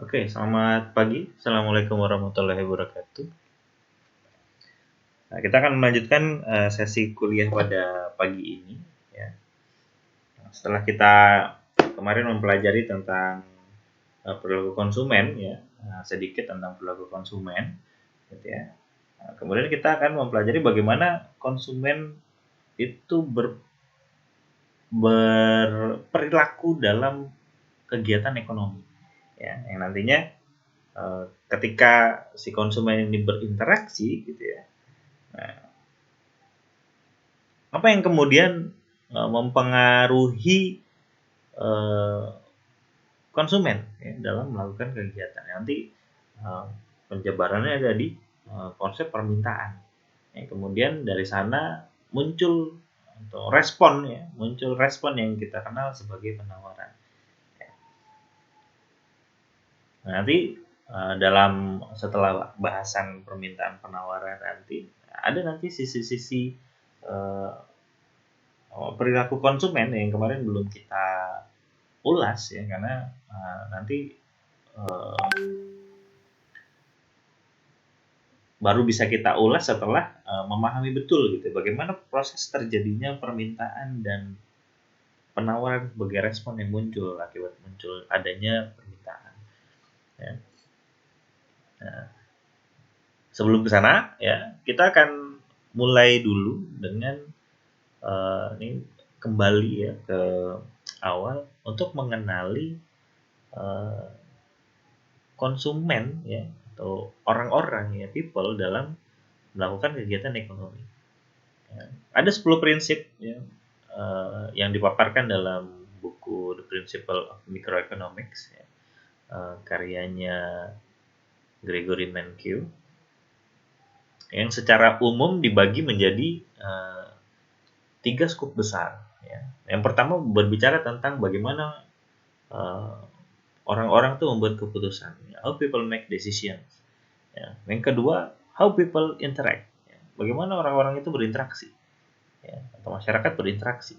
Oke, selamat pagi. Assalamualaikum warahmatullahi wabarakatuh. Nah, kita akan melanjutkan sesi kuliah pada pagi ini. Ya. Setelah kita kemarin mempelajari tentang perilaku konsumen, ya, sedikit tentang perilaku konsumen, gitu ya. Nah, kemudian kita akan mempelajari bagaimana konsumen itu berperilaku dalam kegiatan ekonomi, ya, yang nantinya ketika si konsumen ini berinteraksi, gitu ya. Nah, apa yang kemudian mempengaruhi eh, konsumen ya, dalam melakukan kegiatan? Nanti eh, penjabarannya ada di konsep permintaan. Ya, kemudian dari sana muncul atau muncul respon yang kita kenal sebagai penawaran. Nah, nanti dalam setelah bahasan permintaan penawaran nanti ada nanti sisi-sisi eh, perilaku konsumen yang kemarin belum kita ulas ya, karena nanti baru bisa kita ulas setelah memahami betul gitu bagaimana proses terjadinya permintaan dan penawaran sebagai respon yang muncul akibat muncul adanya permintaan ya. Nah, sebelum ke sana ya kita akan mulai dulu dengan ini kembali ya ke awal untuk mengenali eh, konsumen ya atau orang-orang ya, people dalam melakukan kegiatan ekonomi. Ya. Ada 10 prinsip ya, yang dipaparkan dalam buku The Principle of Microeconomics ya, karyanya Gregory Mankiw, yang secara umum dibagi menjadi 3 skup besar. Ya. Yang pertama berbicara tentang bagaimana uh, orang-orang tuh membuat keputusan, ya, how people make decisions. Ya. Yang kedua, how people interact. Ya. Bagaimana orang-orang itu berinteraksi, ya, atau masyarakat berinteraksi.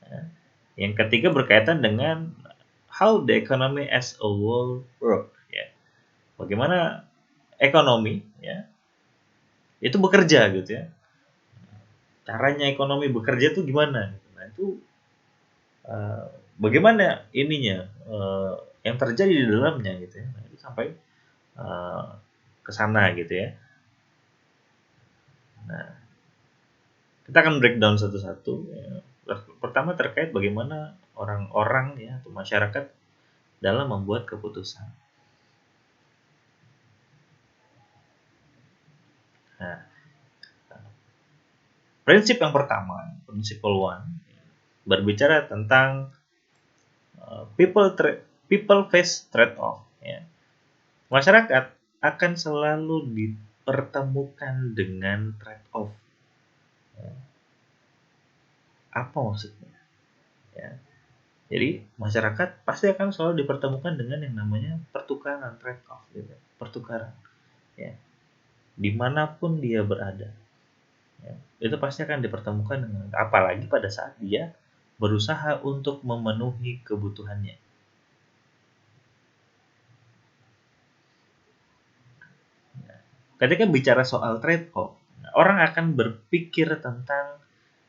Ya. Yang ketiga berkaitan dengan how the economy as a whole work. Ya. Bagaimana ekonomi ya itu bekerja gitu ya. Caranya ekonomi bekerja tuh gimana? Nah itu bagaimana ininya yang terjadi di dalamnya gitu ya. Nah, itu sampai ke sana gitu ya. Nah, kita akan breakdown satu-satu. Ya. Pertama terkait bagaimana orang-orang ya atau masyarakat dalam membuat keputusan. Nah, prinsip yang pertama, principle one, berbicara tentang people face trade off. Ya. Masyarakat akan selalu dipertemukan dengan trade off. Ya. Apa maksudnya? Ya. Jadi masyarakat pasti akan selalu dipertemukan dengan yang namanya pertukaran, trade off, gitu. Pertukaran. Ya. Dimanapun dia berada, ya, itu pasti akan dipertemukan dengan, apalagi pada saat dia berusaha untuk memenuhi kebutuhannya. Ketika bicara soal trade off, orang akan berpikir tentang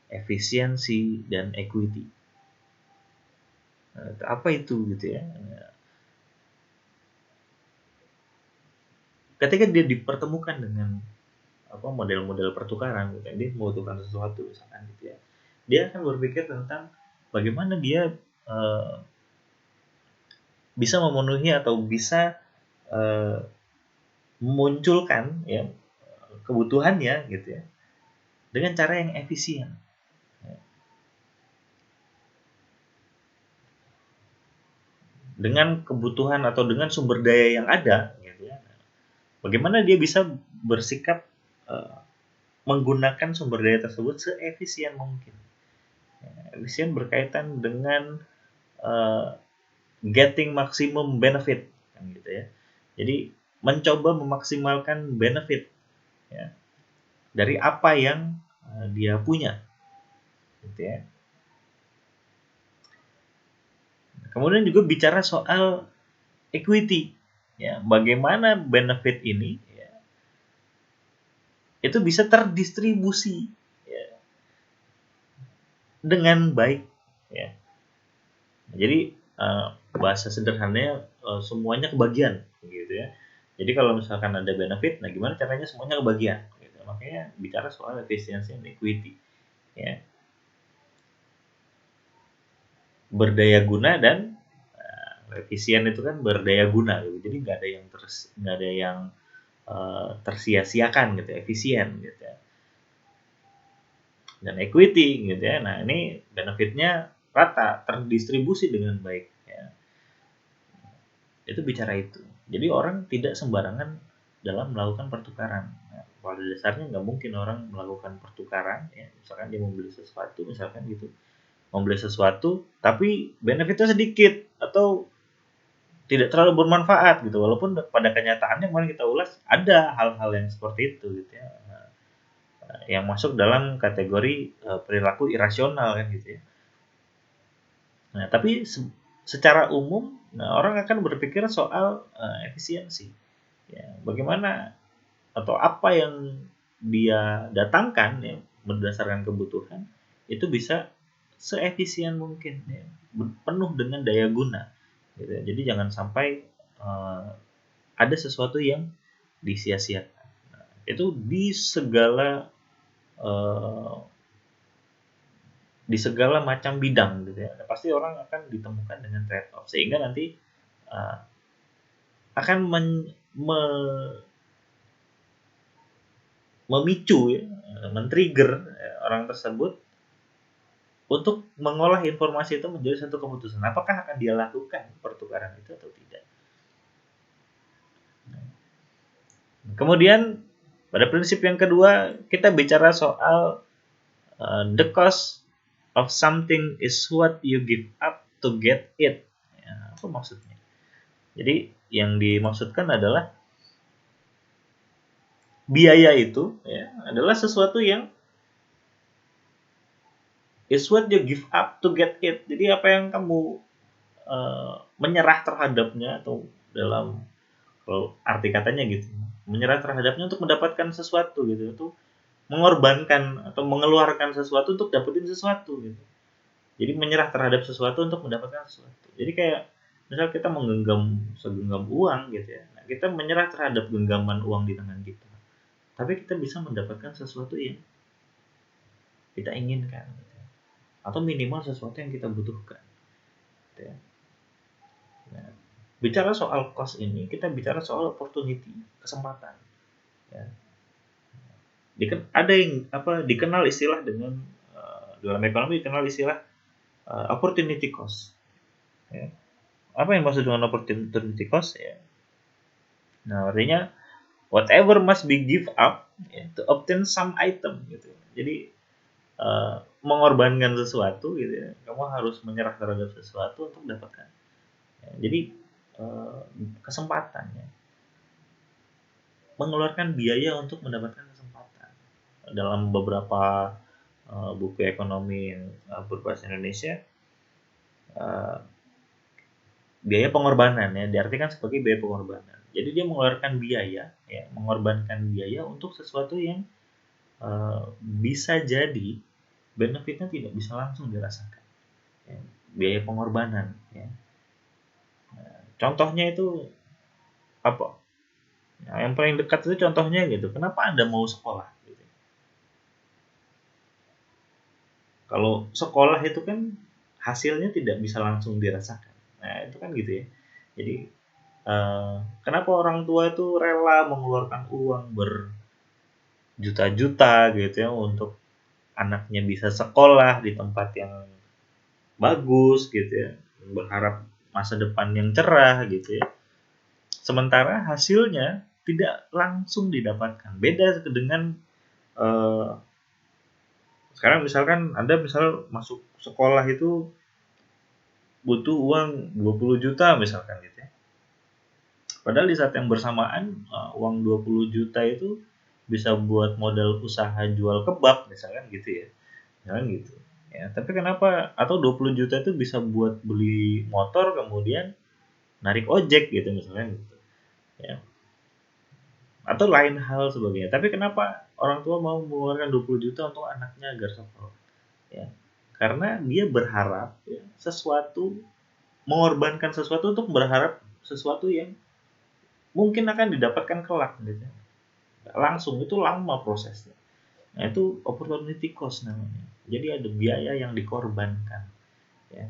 efisiensi dan equity. Apa itu gitu ya? Ketika dia dipertemukan dengan model-model pertukaran, gitu, dia membutuhkan sesuatu misalkan gitu ya, dia akan berpikir tentang bagaimana dia bisa memenuhi atau bisa memunculkan ya kebutuhannya gitu ya dengan cara yang efisien. Dengan kebutuhan atau dengan sumber daya yang ada gitu ya. Bagaimana dia bisa bersikap menggunakan sumber daya tersebut seefisien mungkin. Efisien berkaitan dengan getting maximum benefit kan gitu ya. Jadi mencoba memaksimalkan benefit ya, dari apa yang dia punya gitu ya. Kemudian juga bicara soal equity ya, bagaimana benefit ini ya, itu bisa terdistribusi ya, dengan baik ya. Jadi bahasa sederhananya semuanya kebagian gitu ya. Jadi kalau misalkan ada benefit, nah gimana caranya semuanya kebagian gitu. Makanya bicara soal efisiensi dan equity ya. Berdaya guna dan efisien itu kan berdaya guna gitu. Jadi nggak ada yang tersia-siakan gitu, efisien gitu ya. Dan equity gitu ya. Nah, ini benefitnya rata, terdistribusi dengan baik ya. Itu bicara itu. Jadi orang tidak sembarangan dalam melakukan pertukaran. Nah, pada dasarnya nggak mungkin orang melakukan pertukaran ya. Misalkan dia membeli sesuatu, misalkan gitu. Membeli sesuatu tapi benefitnya sedikit atau tidak terlalu bermanfaat gitu. Walaupun pada kenyataannya kemarin kita ulas ada hal-hal yang seperti itu gitu ya. Yang masuk dalam kategori perilaku irasional kan gitu ya. Nah, tapi secara umum orang akan berpikir soal efisiensi. Ya, bagaimana atau apa yang dia datangkan ya berdasarkan kebutuhan itu bisa seefisien mungkin ya, penuh dengan daya guna. Gitu ya. Jadi jangan sampai ada sesuatu yang disia-siakan. Nah, itu eh, di segala macam bidang gitu ya. Pasti orang akan ditemukan dengan trade off sehingga nanti uh, akan memicu ya, men-trigger orang tersebut untuk mengolah informasi itu menjadi satu keputusan. Apakah akan dia lakukan pertukaran itu atau tidak? Kemudian pada prinsip yang kedua kita bicara soal the cost of something is what you give up to get it. Ya, apa maksudnya? Jadi yang dimaksudkan adalah biaya itu ya, adalah sesuatu yang is what you give up to get it. Jadi apa yang kamu menyerah terhadapnya atau dalam kalau arti katanya gitu, menyerah terhadapnya untuk mendapatkan sesuatu gitu, itu mengorbankan atau mengeluarkan sesuatu untuk dapetin sesuatu gitu. Jadi menyerah terhadap sesuatu untuk mendapatkan sesuatu. Jadi kayak misal kita menggenggam segenggam uang gitu ya. Nah, kita menyerah terhadap genggaman uang di tangan kita. Tapi kita bisa mendapatkan sesuatu yang kita inginkan gitu ya. Atau minimal sesuatu yang kita butuhkan gitu ya. Nah, bicara soal cost ini, kita bicara soal opportunity, kesempatan ya. Ada yang dikenal istilah dengan dalam ekonomi dikenal istilah opportunity cost ya. Apa yang maksud dengan opportunity cost ya? Nah, artinya whatever must be give up ya, to obtain some item gitu. Jadi mengorbankan sesuatu gitu ya. Kamu harus menyerah terhadap sesuatu untuk mendapatkan. Ya, jadi kesempatannya mengeluarkan biaya untuk mendapatkan kesempatan. Dalam beberapa buku ekonomi yang berbahasa Indonesia, biaya pengorbanan ya diartikan sebagai biaya pengorbanan. Jadi dia mengeluarkan biaya, ya, mengorbankan biaya untuk sesuatu yang bisa jadi benefitnya tidak bisa langsung dirasakan. Ya, biaya pengorbanan. Ya. Nah, contohnya itu apa? Nah, yang paling dekat itu contohnya gitu. Kenapa Anda mau sekolah? Gitu. Kalau sekolah itu kan hasilnya tidak bisa langsung dirasakan. Nah itu kan gitu ya. Jadi kenapa orang tua itu rela mengeluarkan uang berjuta-juta gitu ya untuk anaknya bisa sekolah di tempat yang bagus gitu ya, berharap masa depan yang cerah gitu ya. Sementara hasilnya tidak langsung didapatkan. Beda dengan sekarang misalkan Anda masuk sekolah itu butuh uang 20 juta misalkan gitu ya. Padahal di saat yang bersamaan uang 20 juta itu bisa buat modal usaha jual kebab misalkan gitu ya. Misalkan gitu. Ya, tapi kenapa atau 20 juta itu bisa buat beli motor kemudian narik ojek gitu misalnya gitu. ya, atau lain hal sebagainya. Tapi kenapa orang tua mau mengeluarkan 20 juta untuk anaknya agar sekolah? Ya, karena dia berharap ya, sesuatu, mengorbankan sesuatu untuk berharap sesuatu yang mungkin akan didapatkan kelak gitu. Langsung itu lama prosesnya. Nah, itu opportunity cost namanya. Jadi ada biaya yang dikorbankan. Ya.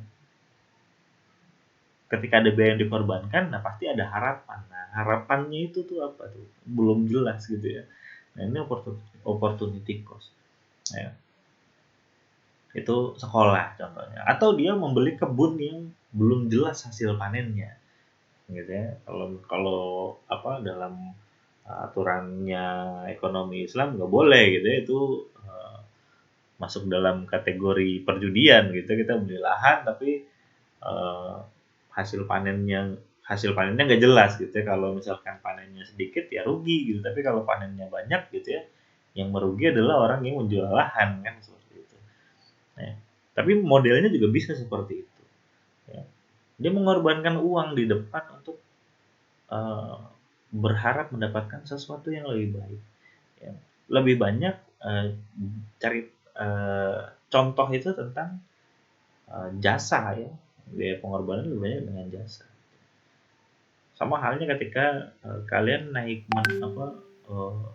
Ketika ada biaya yang dikorbankan, nah pasti ada harapan. Nah, harapannya itu tuh apa tuh? Belum jelas gitu ya. Nah, ini opportunity cost. Ya. Itu sekolah contohnya. Atau dia membeli kebun yang belum jelas hasil panennya. Gitu ya. Kalau apa dalam aturannya ekonomi Islam nggak boleh gitu ya, itu masuk dalam kategori perjudian gitu. Kita beli lahan tapi eh, hasil panennya nggak jelas gitu ya. Kalau misalkan panennya sedikit ya rugi gitu, tapi kalau panennya banyak gitu ya, yang merugi adalah orang yang menjual lahan kan seperti itu. Nah, tapi modelnya juga bisa seperti itu. Ya. Dia mengorbankan uang di depan untuk eh, berharap mendapatkan sesuatu yang lebih baik. Ya. Lebih banyak cari contoh itu tentang jasa ya, biaya pengorbanan lebih banyak dengan jasa. Sama halnya ketika kalian uh,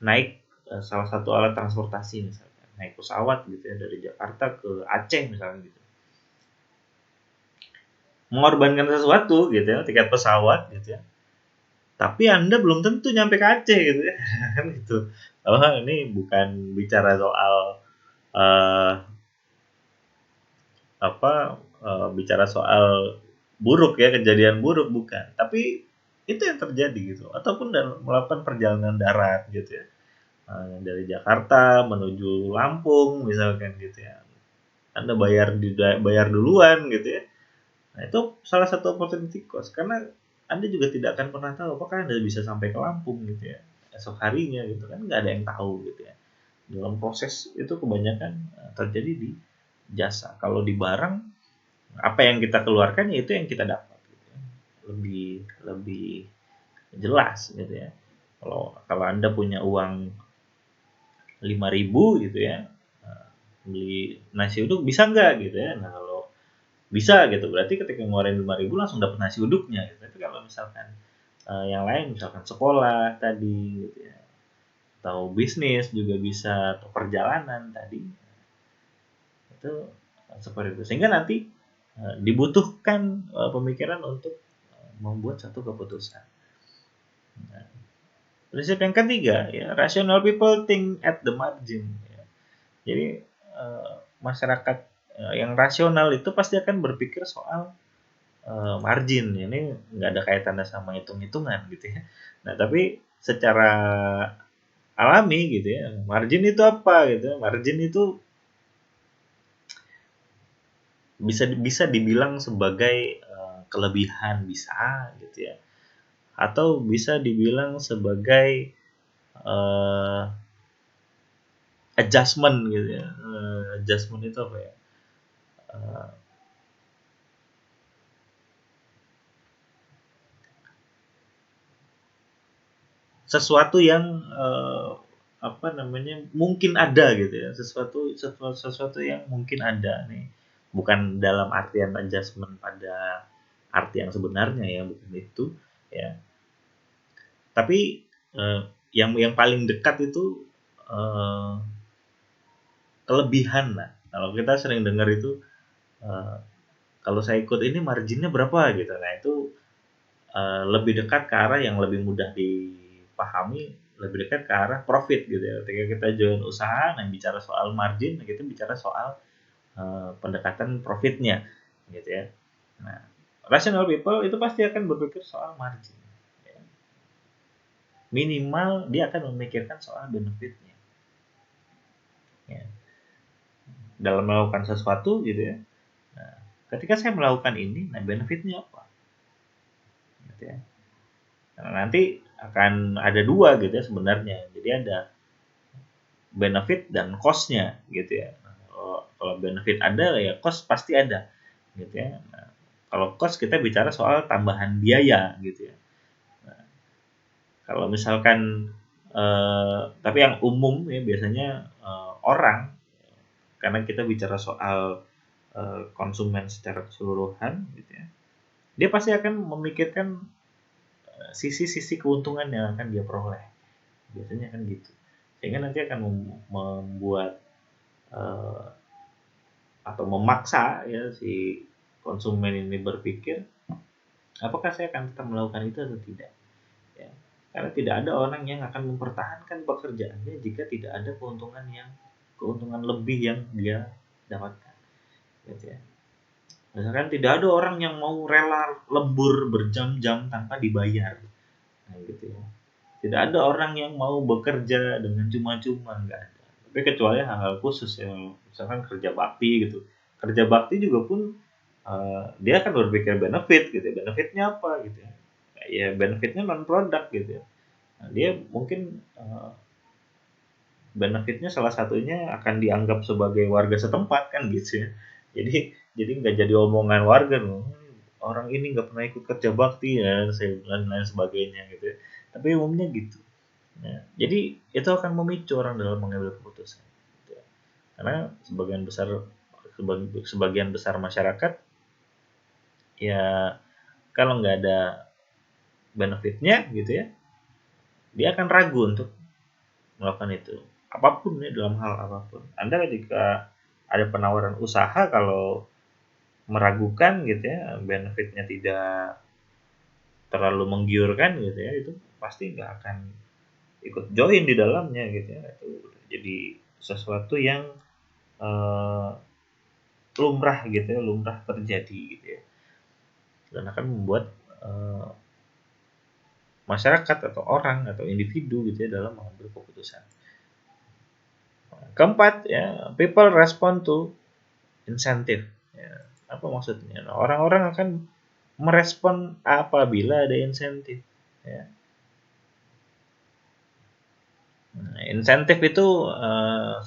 naik salah satu alat transportasi misalnya, naik pesawat gitu ya dari Jakarta ke Aceh misalnya gitu, mengorbankan sesuatu gitu ya, tiket pesawat gitu ya, tapi anda belum tentu nyampe ke Aceh gitu ya. Kan gitu. Oh, ini bukan bicara soal uh, bicara soal buruk ya, kejadian buruk bukan, tapi itu yang terjadi gitu. Ataupun dalam melakukan perjalanan darat gitu ya, dari Jakarta menuju Lampung misalkan gitu ya, Anda bayar duluan gitu ya. Nah, itu salah satu opportunity cost, karena Anda juga tidak akan pernah tahu apakah Anda bisa sampai ke Lampung gitu ya esok harinya gitu kan, nggak ada yang tahu gitu ya. Dalam proses itu kebanyakan terjadi di jasa. Kalau di barang, apa yang kita keluarkan ya itu yang kita dapat gitu ya. Lebih lebih jelas gitu ya. Kalau Anda punya uang 5.000 gitu ya, beli nasi uduk bisa nggak gitu ya. Nah, kalau bisa gitu berarti ketika ngeluarin 5.000 langsung dapat nasi uduknya gitu. Tapi kalau misalkan yang lain, misalkan sekolah tadi gitu ya, atau bisnis juga bisa, atau perjalanan tadi, itu seperti itu. Sehingga nanti dibutuhkan pemikiran untuk membuat satu keputusan. Nah, prinsip yang ketiga ya, rational people think at the margin ya. Jadi masyarakat yang rasional itu pasti akan berpikir soal margin. Ini nggak ada kaitannya sama hitung-hitungan gitu ya. Nah, tapi secara alami gitu ya, margin itu apa gitu. Margin itu bisa bisa dibilang sebagai kelebihan bisa gitu ya. Atau bisa dibilang sebagai uh, adjustment gitu ya. Adjustment itu apa ya? Uh, sesuatu yang apa namanya, mungkin ada gitu ya, sesuatu yang mungkin ada nih, bukan dalam artian adjustment pada arti yang sebenarnya ya, bukan itu ya, tapi yang paling dekat itu eh, kelebihan lah. Kalau kita sering dengar itu eh, kalau saya ikut ini marginnya berapa gitu, nah itu lebih dekat ke arah yang lebih mudah dipahami, lebih dekat ke arah profit gitu ya. Ketika kita join usaha, nah bicara soal margin, nah kita bicara soal pendekatan profitnya gitu ya. Nah, rational people itu pasti akan berpikir soal margin. Ya. Minimal dia akan memikirkan soal benefitnya. Ya. Dalam melakukan sesuatu gitu ya. Nah, ketika saya melakukan ini, nah benefitnya apa? Gitu ya. Nah, nanti akan ada dua gitu ya sebenarnya. Jadi ada benefit dan cost-nya gitu ya. Nah, kalau benefit ada ya cost pasti ada gitu ya. Nah, kalau cost kita bicara soal tambahan biaya gitu ya. Nah, Kalau misalkan tapi yang umum ya biasanya orang, karena kita bicara soal konsumen secara keseluruhan gitu ya, dia pasti akan memikirkan sisi-sisi keuntungan yang akan dia peroleh, biasanya kan gitu, sehingga nanti akan membuat eh, atau memaksa ya si konsumen ini berpikir apakah saya akan tetap melakukan itu atau tidak ya, karena tidak ada orang yang akan mempertahankan pekerjaannya jika tidak ada keuntungan lebih yang dia dapatkan gitu ya. Misalkan tidak ada orang yang mau rela lembur berjam-jam tanpa dibayar, nah, gitu ya. Tidak ada orang yang mau bekerja dengan cuma-cuma, nggak ada. Tapi kecuali hal-hal khusus ya, misalkan kerja bakti gitu. Kerja bakti juga pun dia akan berpikir benefit gitu. Benefitnya apa gitu ya? Ya benefitnya non produk gitu ya. Nah, dia mungkin benefitnya salah satunya akan dianggap sebagai warga setempat kan gitu ya. Jadi nggak jadi omongan warga loh. Orang ini nggak pernah ikut kerja bakti ya, dan lain sebagainya gitu ya. Tapi umumnya gitu. Ya, jadi itu akan memicu orang dalam mengambil keputusan. Gitu ya. Karena sebagian besar masyarakat ya kalau nggak ada benefitnya gitu ya, dia akan ragu untuk melakukan itu. Apapun ya dalam hal apapun. Anda ketika ada penawaran usaha kalau meragukan gitu ya, benefitnya tidak terlalu menggiurkan gitu ya, itu pasti nggak akan ikut join di dalamnya gitu ya. Itu jadi sesuatu yang eh, lumrah gitu ya, lumrah terjadi gitu ya, dan akan membuat eh, masyarakat atau orang atau individu gitu ya dalam mengambil keputusan. Keempat ya, people respond to insentif. Ya, apa maksudnya? Nah, orang-orang akan merespon apabila ada insentif. Ya. Nah, insentif itu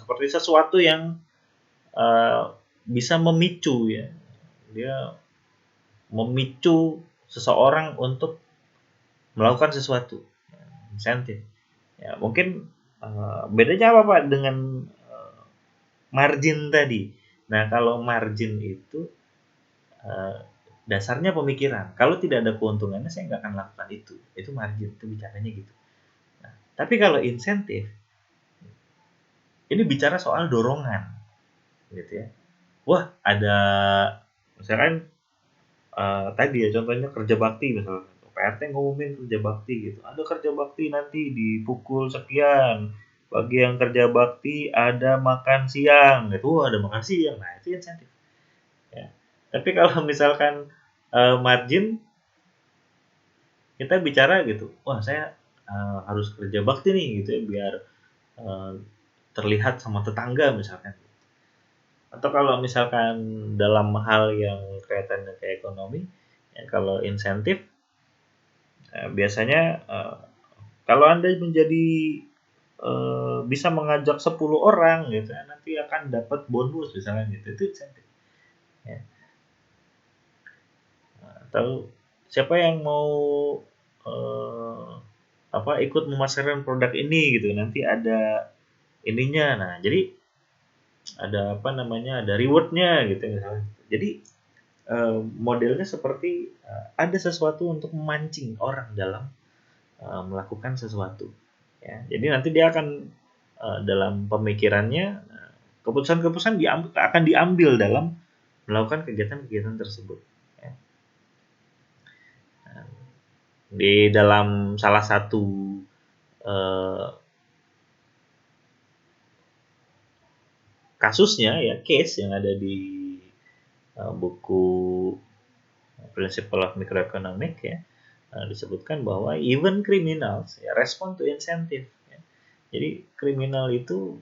seperti sesuatu yang eh, bisa memicu ya, dia memicu seseorang untuk melakukan sesuatu. Ya, insentif. Ya, mungkin bedanya apa Pak dengan margin tadi? Nah, kalau margin itu eh, dasarnya pemikiran. Kalau tidak ada keuntungannya saya nggak akan lakukan itu. Itu margin, itu bicaranya gitu. Nah, tapi kalau insentif, ini bicara soal dorongan, gitu ya. Wah, ada misalkan tadi ya contohnya kerja bakti misalkan. PRT ngumumin kerja bakti gitu. Ada kerja bakti nanti di pukul sekian. Bagi yang kerja bakti ada makan siang gitu. Wah, ada makan siang. Nah, itu insentif. Ya. Tapi kalau misalkan margin kita bicara gitu, wah saya harus kerja bakti nih gitu ya biar eh, terlihat sama tetangga misalkan. Atau kalau misalkan dalam hal yang kaitannya ke ekonomi, ya kalau insentif biasanya kalau anda menjadi bisa mengajak 10 orang gitu ya, nanti akan dapat bonus misalnya gitu, itu insentif. Ya. Atau siapa yang mau eh, ikut memasarkan produk ini gitu, nanti ada ininya. Nah, jadi ada apa namanya, ada rewardnya gitu misalnya. Jadi modelnya seperti ada sesuatu untuk memancing orang dalam melakukan sesuatu. Ya, jadi nanti dia akan dalam pemikirannya keputusan-keputusan akan diambil dalam melakukan kegiatan-kegiatan tersebut. Ya. Nah, di dalam salah satu eh, kasusnya ya, case yang ada di buku Principle of Microeconomics ya, disebutkan bahwa even criminals ya respond to incentive ya. Jadi kriminal itu,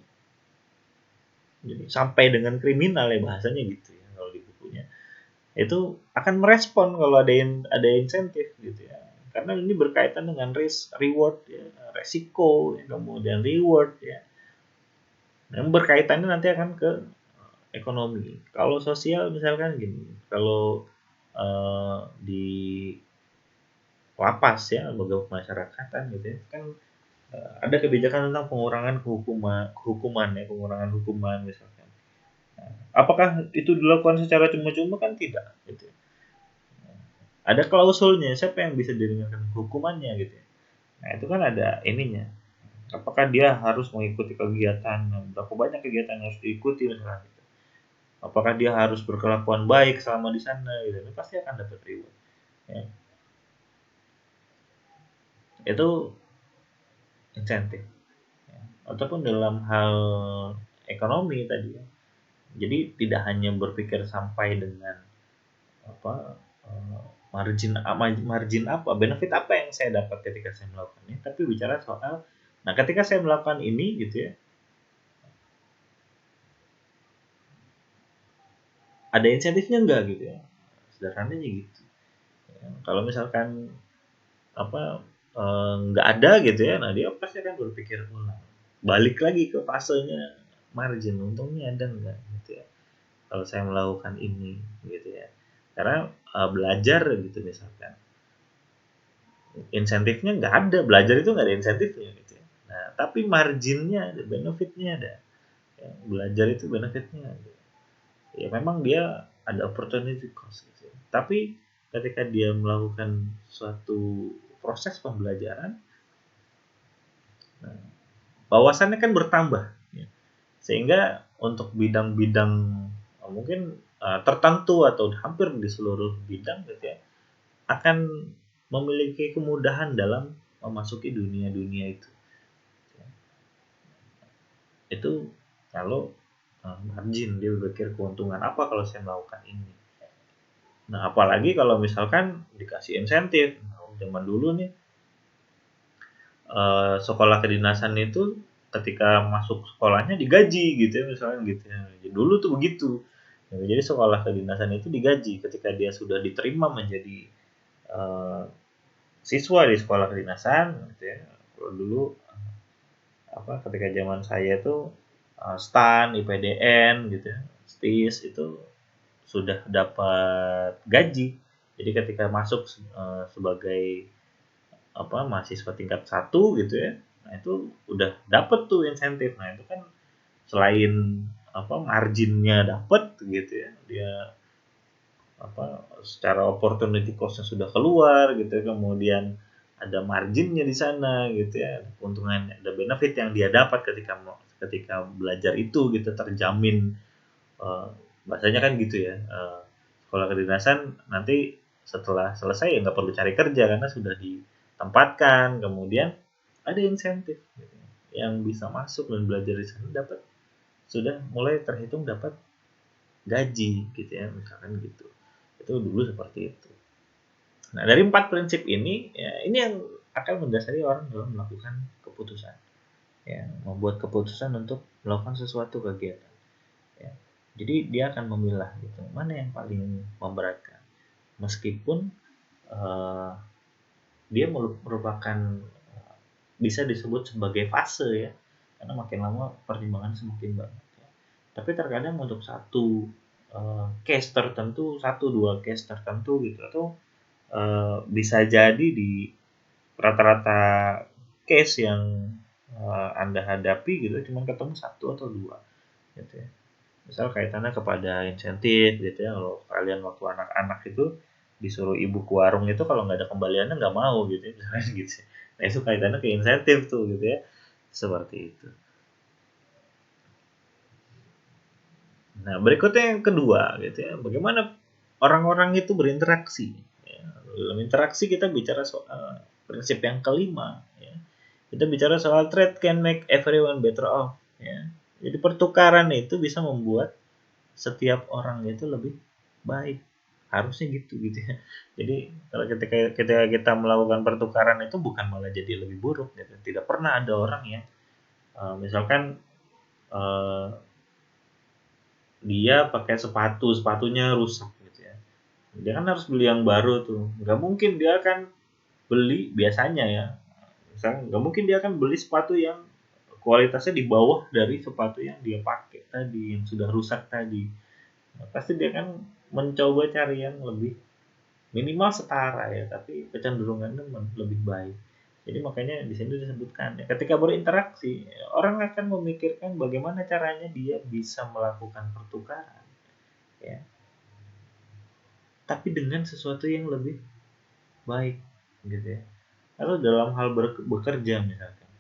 jadi sampai dengan kriminal ya bahasanya gitu ya kalau di bukunya, itu akan merespon kalau ada insentif gitu ya, karena ini berkaitan dengan risk reward ya, resiko ya, kemudian reward ya, yang berkaitannya nanti akan ke ekonomi. Kalau sosial misalkan gini, kalau di lapas ya, lembaga pemasyarakatan gitu ya, kan ada kebijakan tentang pengurangan hukuman ya, pengurangan hukuman misalkan. Apakah itu dilakukan secara cuma-cuma? Kan tidak gitu ya. Ada klausulnya, siapa yang bisa diringankan hukumannya gitu ya. Nah, itu kan ada ininya. Apakah dia harus mengikuti kegiatan, berapa banyak kegiatan yang harus diikuti misalnya gitu. Apakah dia harus berkelakuan baik selama di sana gitu. Ini pasti akan dapat reward. Ya. Itu insentif. Ya. Ataupun dalam hal ekonomi tadi ya. Jadi tidak hanya berpikir sampai dengan apa margin margin apa, benefit apa yang saya dapat ketika saya melakukan ini, tapi bicara soal, nah ketika saya melakukan ini gitu ya, ada insentifnya enggak gitu ya, sederhananya gitu. Ya, kalau misalkan apa nggak ada gitu ya, nah dia pasti akan berpikir ulang, balik lagi ke fasenya margin, untungnya ada enggak gitu ya kalau saya melakukan ini gitu ya, karena belajar gitu misalkan insentifnya nggak ada, belajar itu nggak ada insentifnya gitu ya. Nah tapi marginnya ada, benefitnya ada ya, belajar itu benefitnya ada. Ya memang dia ada opportunity cost gitu ya. Tapi ketika dia melakukan suatu proses pembelajaran, nah, wawasannya kan bertambah ya. Sehingga untuk bidang-bidang mungkin tertentu atau hampir di seluruh bidang gitu ya, akan memiliki kemudahan dalam memasuki dunia-dunia itu. Itu kalau margin, dia berpikir keuntungan apa kalau saya melakukan ini. Nah apalagi kalau misalkan dikasih insentif, zaman dulu nih sekolah kedinasan itu ketika masuk sekolahnya digaji gitu ya, misalnya gitu ya. Dulu tuh begitu. Jadi sekolah kedinasan itu digaji ketika dia sudah diterima menjadi siswa di sekolah kedinasan gitu ya. Kalau dulu ketika zaman saya itu STAN, IPDN gitu ya, STIS itu sudah dapat gaji. Jadi ketika masuk sebagai mahasiswa tingkat 1 gitu ya, nah itu udah dapet tuh insentif. Nah itu kan selain marginnya dapet gitu ya, dia secara opportunity cost-nya sudah keluar gitu ya, kemudian ada marginnya di sana gitu ya, keuntungan, ada benefit yang dia dapat ketika belajar itu gitu, terjamin bahasanya kan gitu ya, sekolah kedinasan nanti setelah selesai ya nggak perlu cari kerja karena sudah ditempatkan, kemudian ada insentif gitu, yang bisa masuk dan belajar di sana dapat, sudah mulai terhitung dapat gaji gitu ya, misalkan gitu. Itu dulu seperti itu. Nah dari 4 prinsip ini ya, ini yang akan mendasari orang dalam melakukan keputusan ya, membuat keputusan untuk melakukan sesuatu kegiatan ya. Jadi dia akan memilah gitu, mana yang paling memberatkan, meskipun uh, dia merupakan bisa disebut sebagai fase ya, karena makin lama pertimbangan semakin banyak ya. Tapi terkadang untuk satu case tertentu, 1-2 case tertentu gitu, atau bisa jadi di rata-rata case yang Anda hadapi gitu cuma ketemu 1 atau 2 gitu ya. Misal kaitannya kepada insentif gitu ya, kalau kalian waktu anak-anak itu disuruh ibu ke warung itu kalau nggak ada kembaliannya nggak mau gitu ya, misalnya gitu. Nah itu kaitannya ke insentif tuh gitu ya, seperti itu. Nah berikutnya yang kedua gitu ya, bagaimana orang-orang itu berinteraksi ya. Dalam interaksi kita bicara soal prinsip yang kelima ya. Kita bicara soal trade can make everyone better off ya. Jadi pertukaran itu bisa membuat setiap orang itu lebih baik, harusnya gitu ya. Jadi kalau ketika kita melakukan pertukaran itu bukan malah jadi lebih buruk gitu. Tidak pernah ada orang yang misalkan dia pakai sepatunya rusak gitu ya, dia kan harus beli yang baru tuh, nggak mungkin dia akan beli biasanya ya, misalnya nggak mungkin dia akan beli sepatu yang kualitasnya di bawah dari sepatu yang dia pakai tadi yang sudah rusak tadi. Nah, pasti dia kan mencoba cari yang lebih minimal setara ya, tapi kecenderungannya lebih baik. Jadi makanya di sini disebutkan ya, ketika berinteraksi orang akan memikirkan bagaimana caranya dia bisa melakukan pertukaran ya, tapi dengan sesuatu yang lebih baik gitu ya. Atau dalam hal bekerja misalkan,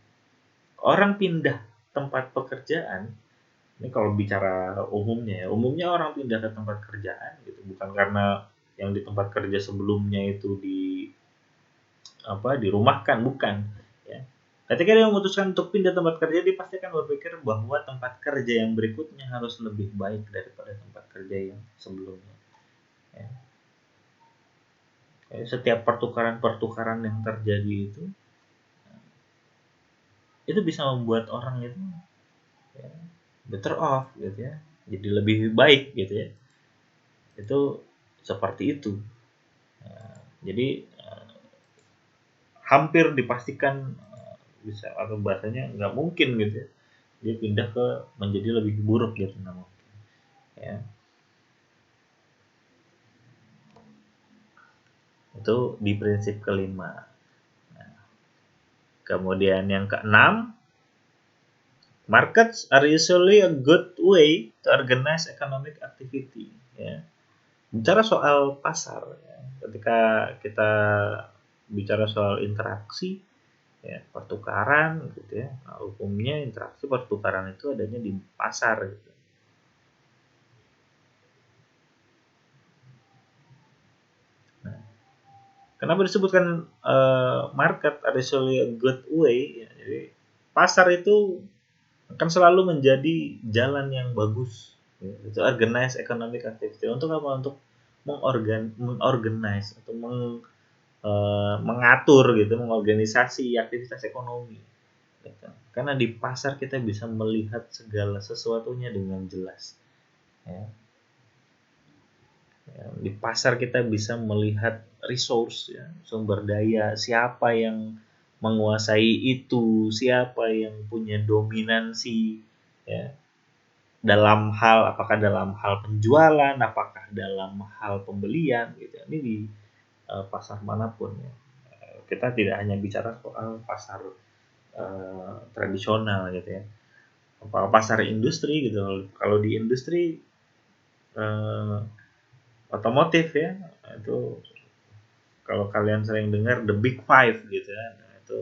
orang pindah tempat pekerjaan, ini kalau bicara umumnya ya, umumnya orang pindah ke tempat kerjaan gitu bukan karena yang di tempat kerja sebelumnya itu dirumahkan, bukan ya. Ketika dia memutuskan untuk pindah tempat kerja, dia pasti akan berpikir bahwa tempat kerja yang berikutnya harus lebih baik daripada tempat kerja yang sebelumnya ya. Jadi setiap pertukaran-pertukaran yang terjadi itu bisa membuat orang itu ya, better off gitu ya, jadi lebih baik gitu ya. Itu seperti itu. Jadi hampir dipastikan bisa, atau bahasanya nggak mungkin gitu ya, dia pindah ke menjadi lebih buruk gitu, nggak mungkin ya. Itu di prinsip kelima. Nah, kemudian yang keenam, markets are usually a good way to organize economic activity ya. Bicara soal pasar ya, ketika kita bicara soal interaksi ya, pertukaran gitu ya. Nah, umumnya interaksi pertukaran itu adanya di pasar gitu. Nah, kenapa disebutkan market are usually a good way ya, jadi pasar itu akan selalu menjadi jalan yang bagus ya, itu organize economic activity. Untuk apa? Untuk mengorganize atau mengatur gitu, mengorganisasi aktivitas ekonomi gitu. Karena di pasar kita bisa melihat segala sesuatunya dengan jelas ya. Di pasar kita bisa melihat resource ya, sumber daya, siapa yang menguasai itu, siapa yang punya dominansi ya, dalam hal, apakah dalam hal penjualan, apakah dalam hal pembelian gitu. Ini di pasar manapun ya. Kita tidak hanya bicara soal pasar tradisional gitu ya. Pasar industri gitu. Kalau di industri otomotif ya, itu kalau kalian sering dengar the big five gitu ya, nah, itu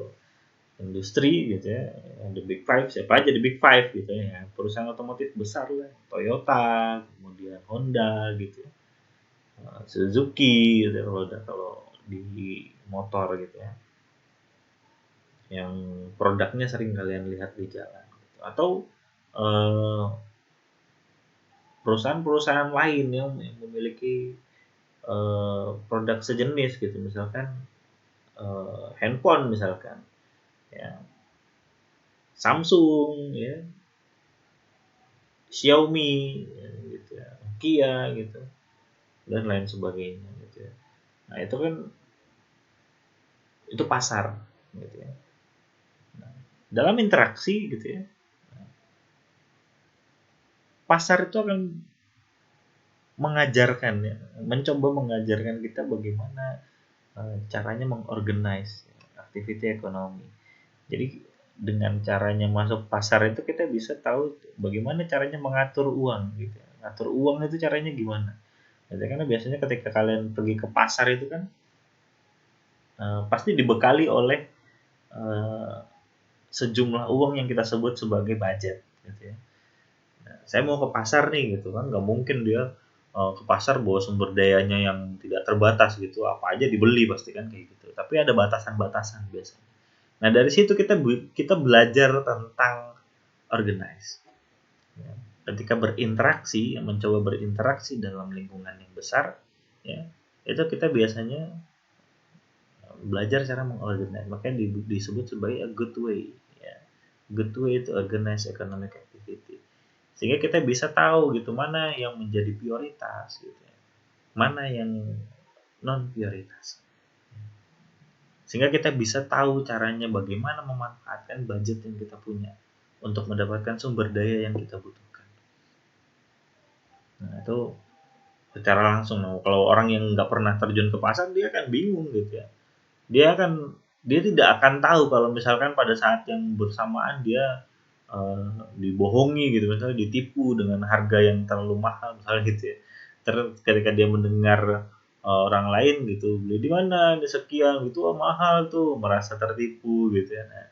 industri gitu ya. The big five, siapa aja the big five gitu ya, perusahaan otomotif besar lah, Toyota, kemudian Honda gitu ya, Suzuki gitu ya, kalau di motor gitu ya, yang produknya sering kalian lihat di jalan gitu. Atau eh, perusahaan-perusahaan lain yang memiliki produk sejenis gitu, misalkan handphone misalkan ya, Samsung ya, Xiaomi ya, gitu ya, Nokia gitu dan lain sebagainya gitu ya. Nah itu kan, itu pasar gitu ya. Nah, dalam interaksi gitu ya, pasar itu akan mengajarkan ya, mencoba mengajarkan kita bagaimana caranya mengorganize aktiviti ekonomi. Jadi dengan caranya masuk pasar itu kita bisa tahu bagaimana caranya mengatur uang gitu. Ngatur uang itu caranya gimana? Gitu, karena biasanya ketika kalian pergi ke pasar itu kan pasti dibekali oleh eh, sejumlah uang yang kita sebut sebagai budget gitu ya. Nah, saya mau ke pasar nih gitu kan, nggak mungkin dia ke pasar bawa sumber dayanya yang tidak terbatas gitu, apa aja dibeli pasti kan kayak gitu. Tapi ada batasan-batasan biasanya. Nah dari situ kita belajar tentang organize. Ya. Ketika berinteraksi, mencoba berinteraksi dalam lingkungan yang besar, ya itu kita biasanya belajar cara mengorganize. Makanya disebut sebagai a good way. Ya. Good way to organize economic activity. Sehingga kita bisa tahu gitu mana yang menjadi prioritas, gitu, mana yang non prioritas. Sehingga kita bisa tahu caranya bagaimana memanfaatkan budget yang kita punya untuk mendapatkan sumber daya yang kita butuhkan. Nah, itu secara langsung. Nah, kalau orang yang nggak pernah terjun ke pasar, dia kan bingung gitu ya. Dia tidak akan tahu kalau misalkan pada saat yang bersamaan dia dibohongi gitu, misalnya ditipu dengan harga yang terlalu mahal misalnya gitu ya. Terus ketika dia mendengar orang lain gitu, beli di mana, di sekian gitu, oh mahal tuh, merasa tertipu gitu ya. Nah,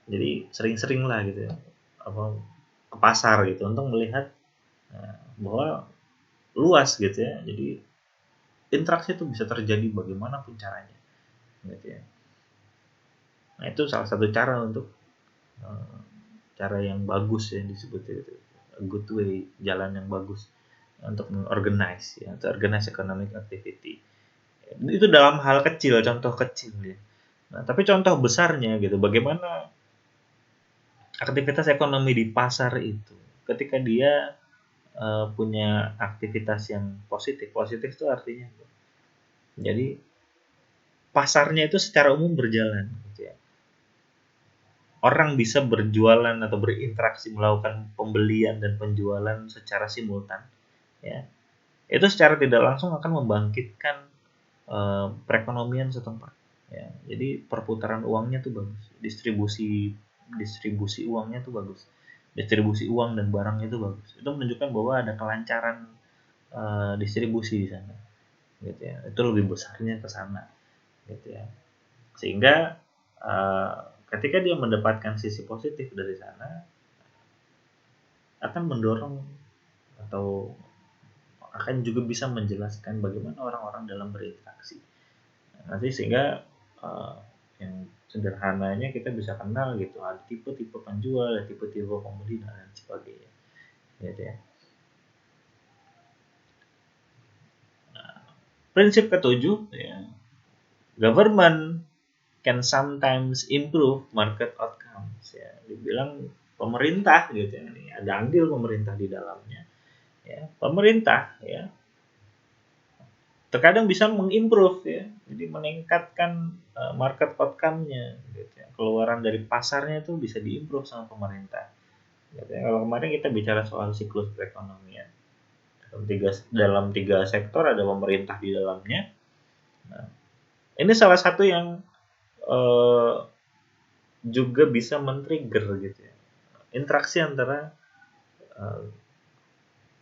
jadi sering-sering lah gitu ya, apa, ke pasar gitu untuk melihat bahwa luas gitu ya. Jadi interaksi itu bisa terjadi bagaimanapun caranya gitu ya. Nah, itu salah satu cara untuk eh, cara yang bagus ya disebut itu, a good way, jalan yang bagus untuk mengorganize ya, untuk organize economic activity. Itu dalam hal kecil, contoh kecil ya. Nah, tapi contoh besarnya gitu, bagaimana aktivitas ekonomi di pasar itu ketika dia punya aktivitas yang positif. Positif itu artinya jadi pasarnya itu secara umum berjalan gitu ya. Orang bisa berjualan atau berinteraksi melakukan pembelian dan penjualan secara simultan ya. Itu secara tidak langsung akan membangkitkan perekonomian setempat ya. Jadi perputaran uangnya tuh bagus, distribusi distribusi uangnya tuh bagus, distribusi uang dan barangnya itu bagus. Itu menunjukkan bahwa ada kelancaran distribusi di sana gitu ya. Itu lebih besarnya ke sana gitu ya. Sehingga uh, ketika dia mendapatkan sisi positif dari sana, akan mendorong atau akan juga bisa menjelaskan bagaimana orang-orang dalam berinteraksi. Nanti sehingga uh, yang sederhananya kita bisa kenal gitu, ada tipe-tipe penjual, ada tipe-tipe pembeli dan lain sebagainya gitu ya. Prinsip ketujuh ya, government can sometimes improve market outcomes ya. Dibilang pemerintah gitu ya, ini ada andil pemerintah di dalamnya ya. Pemerintah ya terkadang bisa mengimprove ya, jadi meningkatkan market outcome-nya gitu ya. Keluaran dari pasarnya itu bisa diimprove sama pemerintah gitu ya. Kalau kemarin kita bicara soal siklus perekonomian, dalam tiga sektor ada pemerintah di dalamnya. Nah, ini salah satu yang eh, juga bisa men-trigger gitu ya, interaksi antara eh,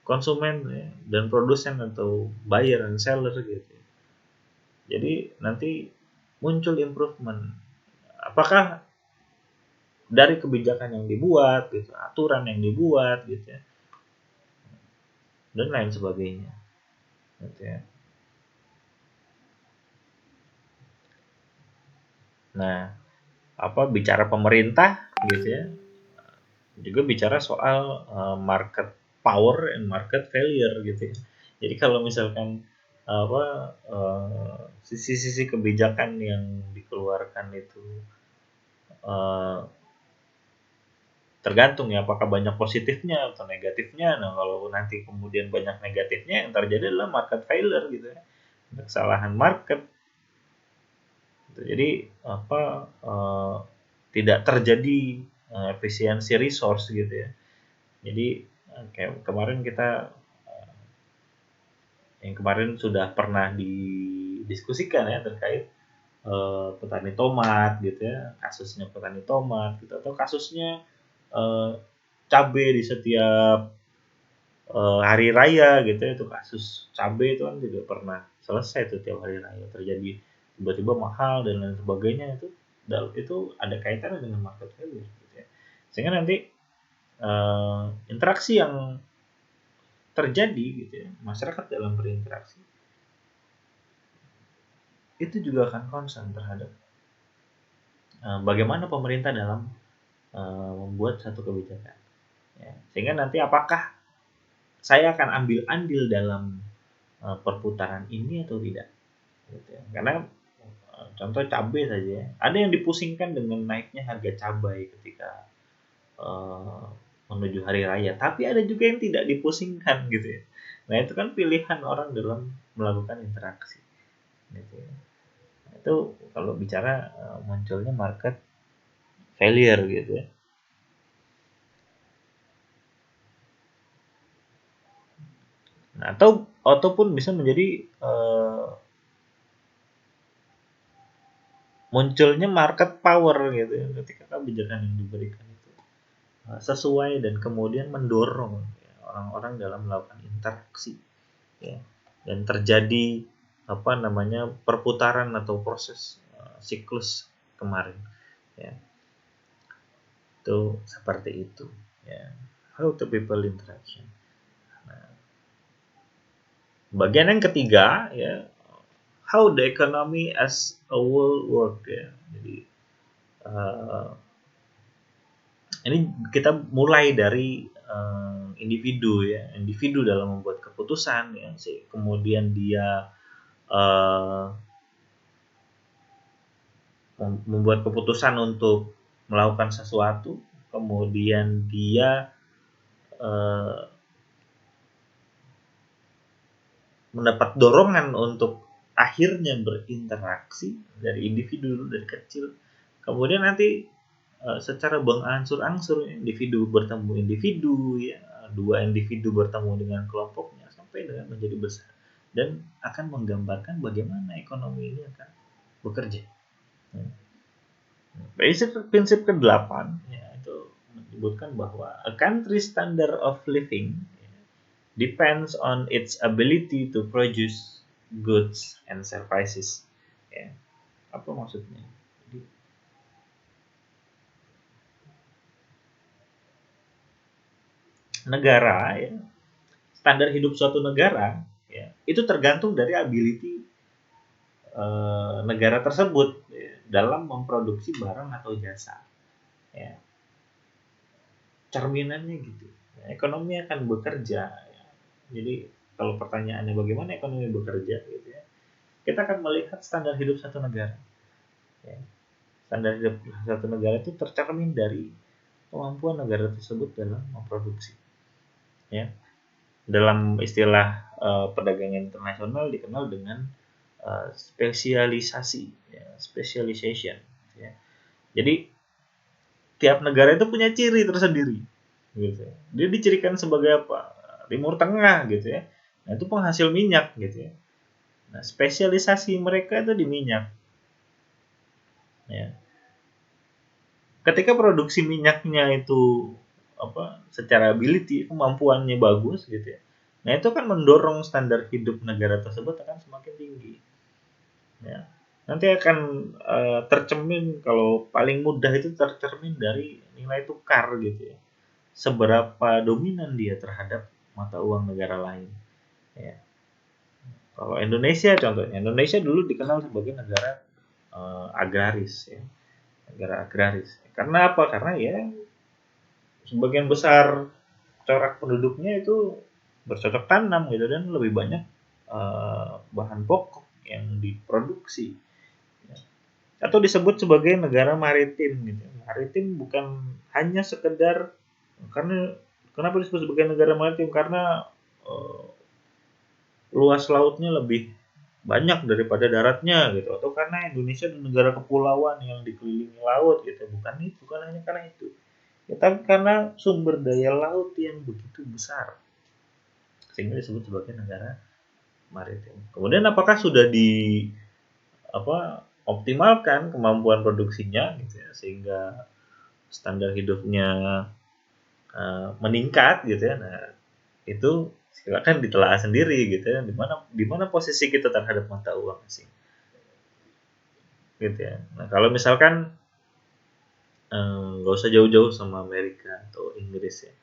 konsumen ya, dan produsen atau buyer dan seller gitu. Jadi nanti muncul improvement. Apakah dari kebijakan yang dibuat, gitu, aturan yang dibuat, gitu ya, dan lain sebagainya. Gitu ya. Nah, apa bicara pemerintah, gitu ya, juga bicara soal market power and market failure, gitu ya. Jadi kalau misalkan apa sisi-sisi kebijakan yang dikeluarkan itu eh, tergantung ya apakah banyak positifnya atau negatifnya. Nah, kalau nanti kemudian banyak negatifnya, yang terjadi adalah market failure gitu ya, kesalahan market gitu. Jadi apa tidak terjadi efisiensi resource gitu ya. Jadi kayak kemarin kita yang kemarin sudah pernah didiskusikan ya terkait petani tomat gitu ya, kasusnya petani tomat gitu, atau kasusnya eh, cabai di setiap hari raya gitu ya. Itu kasus cabai itu kan juga pernah selesai tuh tiap hari raya terjadi tiba-tiba mahal dan lain sebagainya. Itu ada kaitannya dengan market value gitu ya. Sehingga nanti interaksi yang terjadi gitu ya, masyarakat dalam berinteraksi itu juga akan concern terhadap bagaimana pemerintah dalam membuat satu kebijakan ya. Sehingga nanti apakah saya akan ambil andil dalam perputaran ini atau tidak gitu ya. Karena contoh cabai saja ya, ada yang dipusingkan dengan naiknya harga cabai ketika eh, menuju hari raya, tapi ada juga yang tidak dipusingkan gitu ya. Nah, itu kan pilihan orang dalam melakukan interaksi gitu ya. Nah, itu kalau bicara munculnya market failure gitu ya. Nah, ataupun bisa menjadi munculnya market power gitu ya, ketika kebijakan yang diberikan itu sesuai dan kemudian mendorong ya, orang-orang dalam melakukan interaksi ya, dan terjadi apa namanya perputaran atau proses siklus kemarin ya, itu seperti itu ya. How to people interaction. Nah, bagian yang ketiga ya, how the economy as a whole work ya. Jadi uh, ini kita mulai dari individu ya, individu dalam membuat keputusan ya, kemudian dia uh, membuat keputusan untuk melakukan sesuatu, kemudian dia uh, mendapat dorongan untuk akhirnya berinteraksi dari individu dulu dari kecil, kemudian nanti secara berangsur-angsur individu bertemu individu ya, dua individu bertemu dengan kelompoknya sampai dengan menjadi besar dan akan menggambarkan bagaimana ekonomi ini akan bekerja. Prinsip ke-8 ya, itu menyebutkan bahwa a country standard of living depends on its ability to produce goods and services. Ya, apa maksudnya? Jadi, negara ya, standar hidup suatu negara ya, itu tergantung dari ability negara tersebut ya, dalam memproduksi barang atau jasa. Ya, cerminannya gitu. Ya, ekonomi akan bekerja. Ya. Jadi kalau pertanyaannya bagaimana ekonomi bekerja, gitu ya, kita akan melihat standar hidup satu negara. Ya. Standar hidup satu negara itu tercermin dari kemampuan negara tersebut dalam memproduksi. Ya. Dalam istilah perdagangan internasional dikenal dengan spesialisasi, ya, specialization. Ya. Jadi tiap negara itu punya ciri tersendiri, gitu. Dia dicirikan sebagai apa? Timur Tengah, gitu ya. Nah itu penghasil minyak, gitu ya. Nah spesialisasi mereka itu di minyak. Ya. Ketika produksi minyaknya itu apa? Secara ability kemampuannya bagus, gitu ya. Nah itu kan mendorong standar hidup negara tersebut akan semakin tinggi. Ya. Nanti akan tercermin kalau paling mudah itu tercermin dari nilai tukar gitu ya. Seberapa dominan dia terhadap mata uang negara lain. Ya. Kalau Indonesia contohnya, Indonesia dulu dikenal sebagai negara agraris ya, negara agraris. Karena apa? Karena ya sebagian besar corak penduduknya itu bercocok tanam gitu dan lebih banyak bahan pokok yang diproduksi. Ya. Atau disebut sebagai negara maritim gitu. Maritim bukan hanya sekedar karena kenapa disebut sebagai negara maritim karena uh, luas lautnya lebih banyak daripada daratnya gitu atau karena Indonesia adalah negara kepulauan yang dikelilingi laut gitu bukan hanya karena itu ya, tapi karena sumber daya laut yang begitu besar sehingga disebut sebagai negara maritim. Kemudian apakah sudah di apa optimalkan kemampuan produksinya gitu ya sehingga standar hidupnya meningkat gitu ya. Nah, itu silakan ditelaah sendiri gitu ya di mana posisi kita terhadap mata uang sih gitu ya. Nah kalau misalkan nggak usah jauh-jauh sama Amerika atau Inggris ya,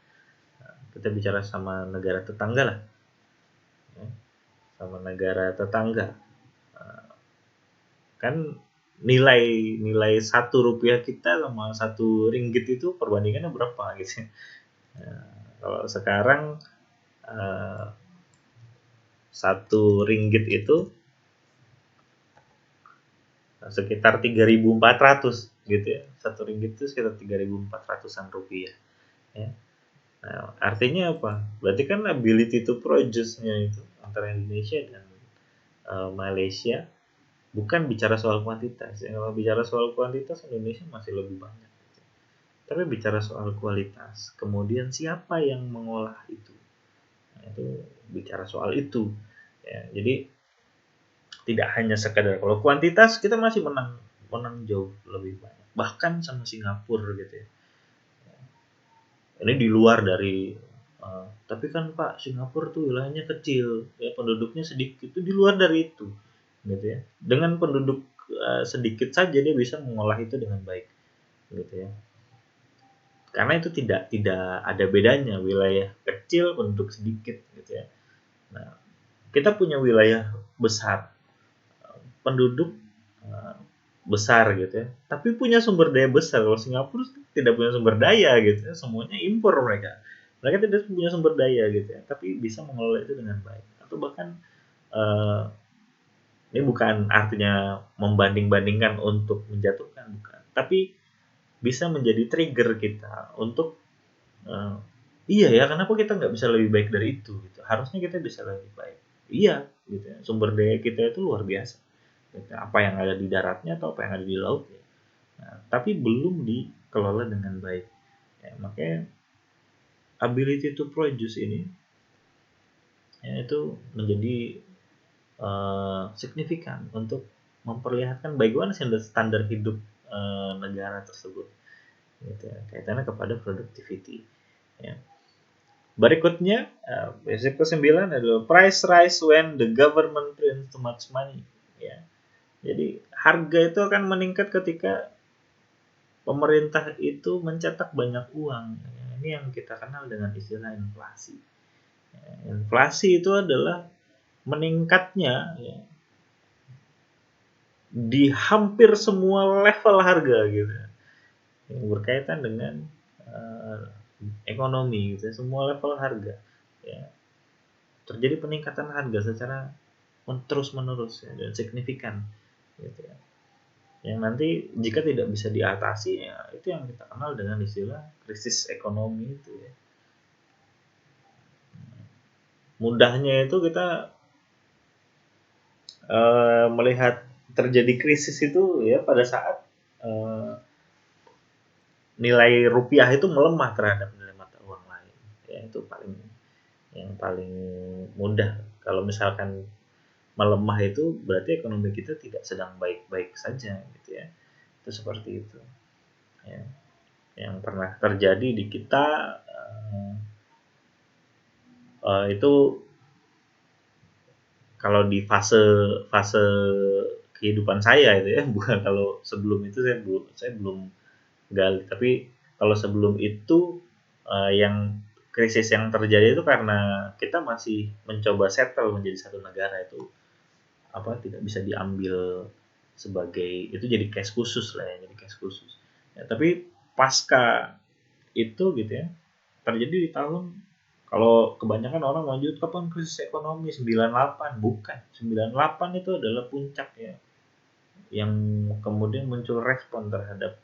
nah, kita bicara sama negara tetangga lah ya. Sama negara tetangga. Nah, kan nilai nilai 1 rupiah kita sama 1 ringgit itu perbandingannya berapa gitu ya. Nah, kalau sekarang eh, 1 ringgit itu sekitar 3.400 gitu ya. 1 ringgit itu sekitar 3.400-an rupiah. Ya. Nah, artinya apa? Berarti kan ability to produce-nya itu antara Indonesia dan Malaysia bukan bicara soal kuantitas. Ya. Kalau bicara soal kuantitas Indonesia masih lebih banyak. Gitu. Tapi bicara soal kualitas, kemudian siapa yang mengolah itu? Nah, itu bicara soal itu. Ya, jadi tidak hanya sekadar kalau kuantitas kita masih menang jauh lebih banyak. Bahkan sama Singapura gitu ya. Ini di luar dari tapi kan Pak Singapura tuh wilayahnya kecil, ya penduduknya sedikit, itu di luar dari itu, gitu ya. Dengan penduduk sedikit saja dia bisa mengolah itu dengan baik, gitu ya. Karena itu tidak ada bedanya wilayah kecil penduduk sedikit, gitu ya. Nah, kita punya wilayah besar, penduduk eh, besar gitu ya, tapi punya sumber daya besar. Kalau Singapura tidak punya sumber daya gitu ya, semuanya impor mereka tidak punya sumber daya gitu ya, tapi bisa mengelola itu dengan baik. Atau bahkan eh, ini bukan artinya membanding-bandingkan untuk menjatuhkan, bukan, tapi bisa menjadi trigger kita untuk eh, iya ya, kenapa kita nggak bisa lebih baik dari itu gitu, harusnya kita bisa lebih baik. Iya gitu ya, sumber daya kita itu luar biasa gitu. Apa yang ada di daratnya atau apa yang ada di laut ya. Nah, tapi belum dikelola dengan baik. Ya, makanya ability to produce ini ya, itu menjadi signifikan untuk memperlihatkan bagaimana standar hidup negara tersebut. Gitu ya, kaitannya kepada productivity. Ya. Berikutnya, basic ke-9 adalah price rise when the government prints too much money. Ya. Jadi harga itu akan meningkat ketika pemerintah itu mencetak banyak uang. Ini yang kita kenal dengan istilah inflasi. Inflasi itu adalah meningkatnya ya, di hampir semua level harga gitu, yang berkaitan dengan uh, ekonomi gitu, semua level harga ya, terjadi peningkatan harga secara terus menerus ya, dan signifikan gitu ya. Yang nanti jika tidak bisa diatasi ya itu yang kita kenal dengan istilah krisis ekonomi itu ya. Mudahnya itu kita melihat terjadi krisis itu ya pada saat uh, nilai rupiah itu melemah terhadap nilai mata uang lain. Ya itu paling mudah. Kalau misalkan melemah itu berarti ekonomi kita tidak sedang baik-baik saja gitu ya. Itu seperti itu. Ya. Yang pernah terjadi di kita itu kalau di fase fase kehidupan saya itu ya, bukan kalau sebelum itu saya belum gali, tapi kalau sebelum itu yang krisis yang terjadi itu karena kita masih mencoba settle menjadi satu negara, itu apa tidak bisa diambil sebagai itu jadi case khusus lah ya, jadi case khusus ya. Tapi pasca itu gitu ya, terjadi di tahun, kalau kebanyakan orang lanjut kapan krisis ekonomi 98, bukan, 98 itu adalah puncak ya, yang kemudian muncul respon terhadap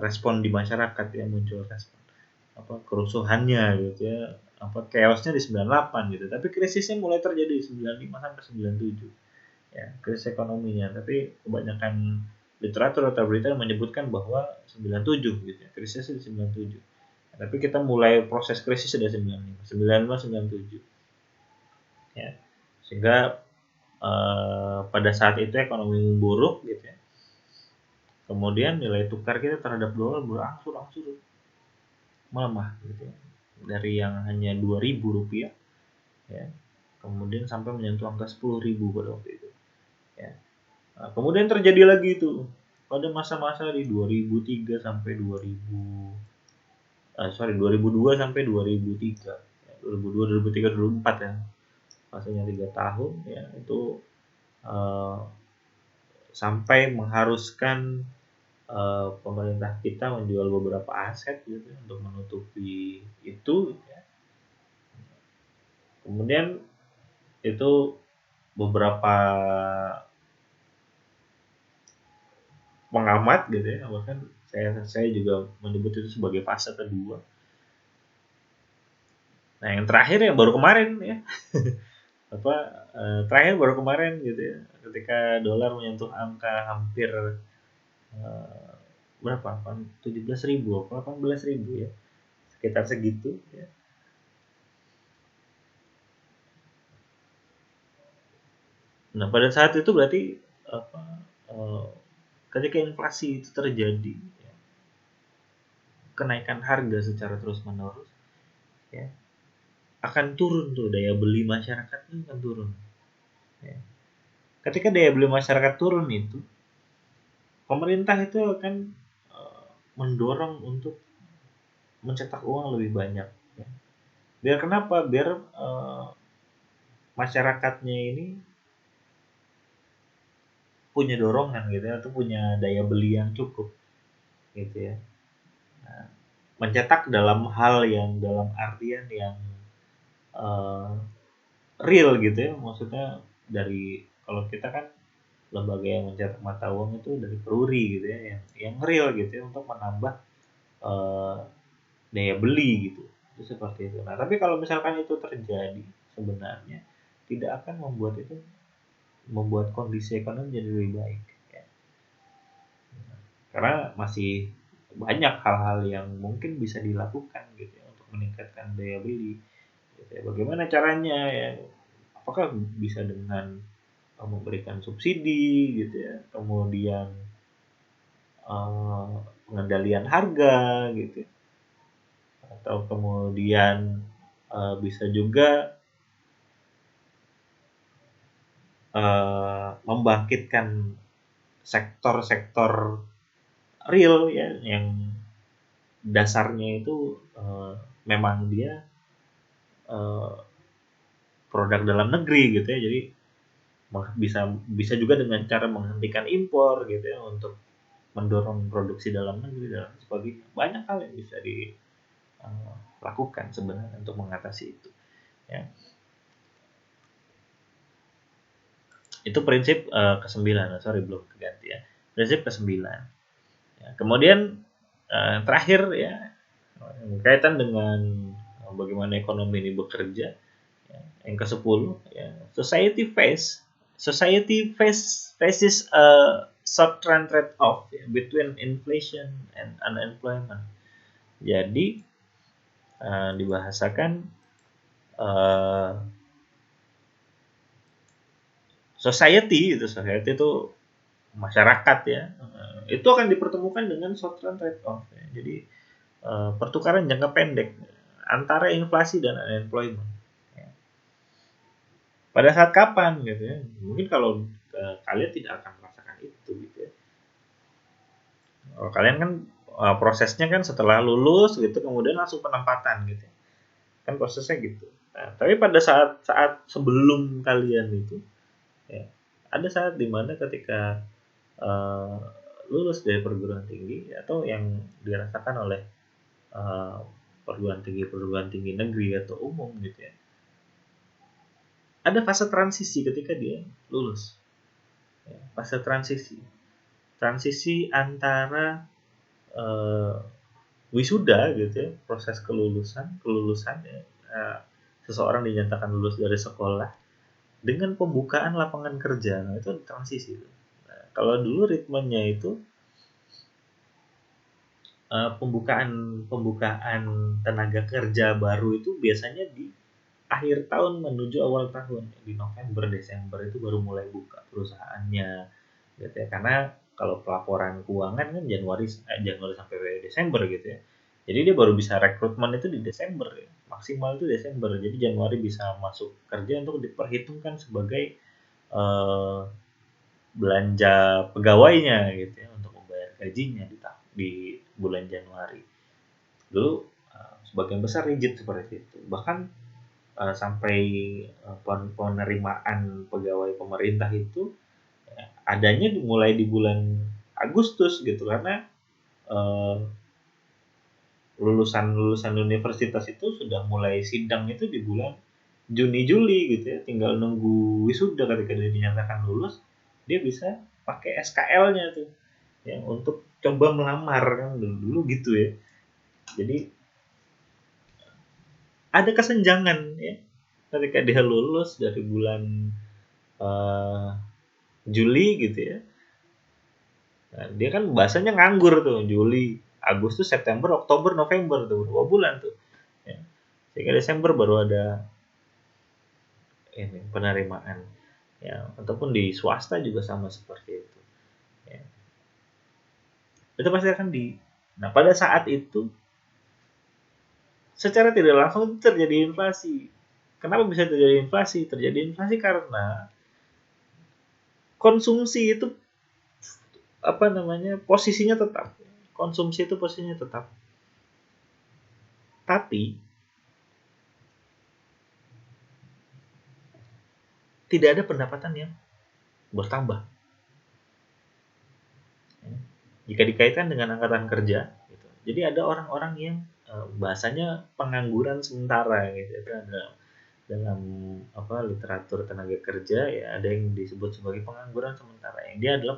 respon di masyarakat, yang muncul respon apa kerusuhannya gitu ya, apa chaosnya di 98 gitu, tapi krisisnya mulai terjadi di 95 sampai 97 ya, krisis ekonominya. Tapi kebanyakan literatur atau berita menyebutkan bahwa 97 gitu ya, krisisnya di 97. Tapi kita mulai proses krisis sudah 95, 95, 97 ya. Sehingga pada saat itu ekonomi memburuk gitu ya. Kemudian nilai tukar kita terhadap dolar berangsur-angsur melemah gitu ya. Dari yang hanya 2.000 rupiah ya, kemudian sampai menyentuh angka 10.000 pada waktu itu ya. Nah, kemudian terjadi lagi itu pada masa-masa di 2003 sampai 2002 sampai 2003 ya, 2002 2003 2004 ya, fasenya 3 tahun ya, itu uh, sampai mengharuskan pemerintah kita menjual beberapa aset gitu ya, untuk menutupi itu ya. Kemudian itu beberapa pengamat gitu ya, bahkan saya juga menyebut itu sebagai fase kedua. Nah yang terakhir ya baru kemarin ya, apa terakhir baru kemarin gitu ya, ketika dolar menyentuh angka hampir berapa, 17.000 atau 18.000 ya, sekitar segitu ya. Nah, pada saat itu berarti apa, eee, ketika inflasi itu terjadi, ya, kenaikan harga secara terus-menerus, ya, akan turun tuh daya beli masyarakat tuh akan turun, ya. Ketika daya beli masyarakat turun itu, pemerintah itu akan, mendorong untuk mencetak uang lebih banyak, ya. Biar kenapa? Biar, masyarakatnya ini punya dorongan gitu ya, atau punya daya beli yang cukup gitu ya. Nah, mencetak dalam hal yang dalam artian yang uh, real gitu ya, maksudnya dari kalau kita kan lembaga yang mencetak mata uang itu dari Peruri gitu ya, yang real gitu ya untuk menambah uh, daya beli gitu. Itu seperti itu. Nah, tapi kalau misalkan itu terjadi sebenarnya tidak akan membuat kondisi ekonomi jadi lebih baik. Ya. Karena masih banyak hal-hal yang mungkin bisa dilakukan gitu ya untuk meningkatkan daya beli. Gitu ya. Bagaimana caranya ya? Apakah bisa dengan memberikan subsidi gitu ya, kemudian pengendalian harga gitu ya, atau kemudian bisa juga membangkitkan sektor-sektor real ya yang dasarnya itu memang dia eh, produk dalam negeri gitu ya. Jadi bisa bisa juga dengan cara menghentikan impor gitu ya untuk mendorong produksi dalam negeri dan sebagainya. Banyak hal yang bisa dilakukan sebenarnya untuk mengatasi itu. Ya. Itu prinsip ke-9, sorry belum keganti ya. Prinsip ke-9. Ya, kemudian terakhir ya berkaitan dengan bagaimana ekonomi ini bekerja. Ya, yang ke-10 ya, society faces a short-run trade-off ya, between inflation and unemployment. Jadi dibahasakan uh, society itu masyarakat ya, itu akan dipertemukan dengan short-run trade-off. Ya. Jadi pertukaran jangka pendek antara inflasi dan unemployment. Ya. Pada saat kapan gitu ya? Mungkin kalau kalian tidak akan merasakan itu gitu ya. Kalau kalian kan prosesnya kan setelah lulus gitu kemudian langsung penempatan gitu. Kan prosesnya gitu. Nah, tapi pada saat sebelum kalian itu ya, ada saat dimana ketika uh, lulus dari perguruan tinggi atau yang dirasakan oleh uh, perguruan tinggi negeri atau umum gitu ya. Ada fase transisi ketika dia lulus. Ya, fase transisi antara uh, wisuda gitu ya, proses kelulusan ya, seseorang dinyatakan lulus dari sekolah dengan pembukaan lapangan kerja. Nah, itu transisi. Nah, kalau dulu ritmenya itu pembukaan pembukaan tenaga kerja baru itu biasanya di akhir tahun menuju awal tahun, di November Desember itu baru mulai buka perusahaannya gitu ya, karena kalau pelaporan keuangan kan Januari sampai Desember gitu ya, jadi dia baru bisa rekrutmen itu di Desember ya, maksimal itu Desember, jadi Januari bisa masuk kerja untuk diperhitungkan sebagai eh, belanja pegawainya gitu ya untuk membayar gajinya di bulan Januari. Dulu sebagian besar rigid seperti itu, bahkan sampai penerimaan pegawai pemerintah itu adanya mulai di bulan Agustus gitu, karena uh, lulusan universitas itu sudah mulai sidang itu di bulan Juni Juli gitu ya, tinggal nunggu wisuda, ketika dia dinyatakan lulus dia bisa pakai SKL-nya tuh ya untuk coba melamar, kan dulu gitu ya. Jadi ada kesenjangan ya ketika dia lulus dari bulan uh, Juli gitu ya. Nah, dia kan bahasanya nganggur tuh Juli, Agustus, September, Oktober, November tuh 2 bulan tuh. Ya. Sehingga Desember baru ada ini penerimaan. ya, ataupun di swasta juga sama seperti itu. Ya. Itu pasti akan Nah, pada saat itu secara tidak langsung terjadi inflasi. Kenapa bisa terjadi inflasi? Terjadi inflasi karena konsumsi itu posisinya tetap. Konsumsi itu posisinya tetap. Tapi tidak ada pendapatan yang bertambah. Jika dikaitkan dengan angkatan kerja, gitu. Jadi ada orang-orang yang bahasanya pengangguran sementara, gitu. Itu ada dalam literatur tenaga kerja, ya ada yang disebut sebagai pengangguran sementara. Yang dia adalah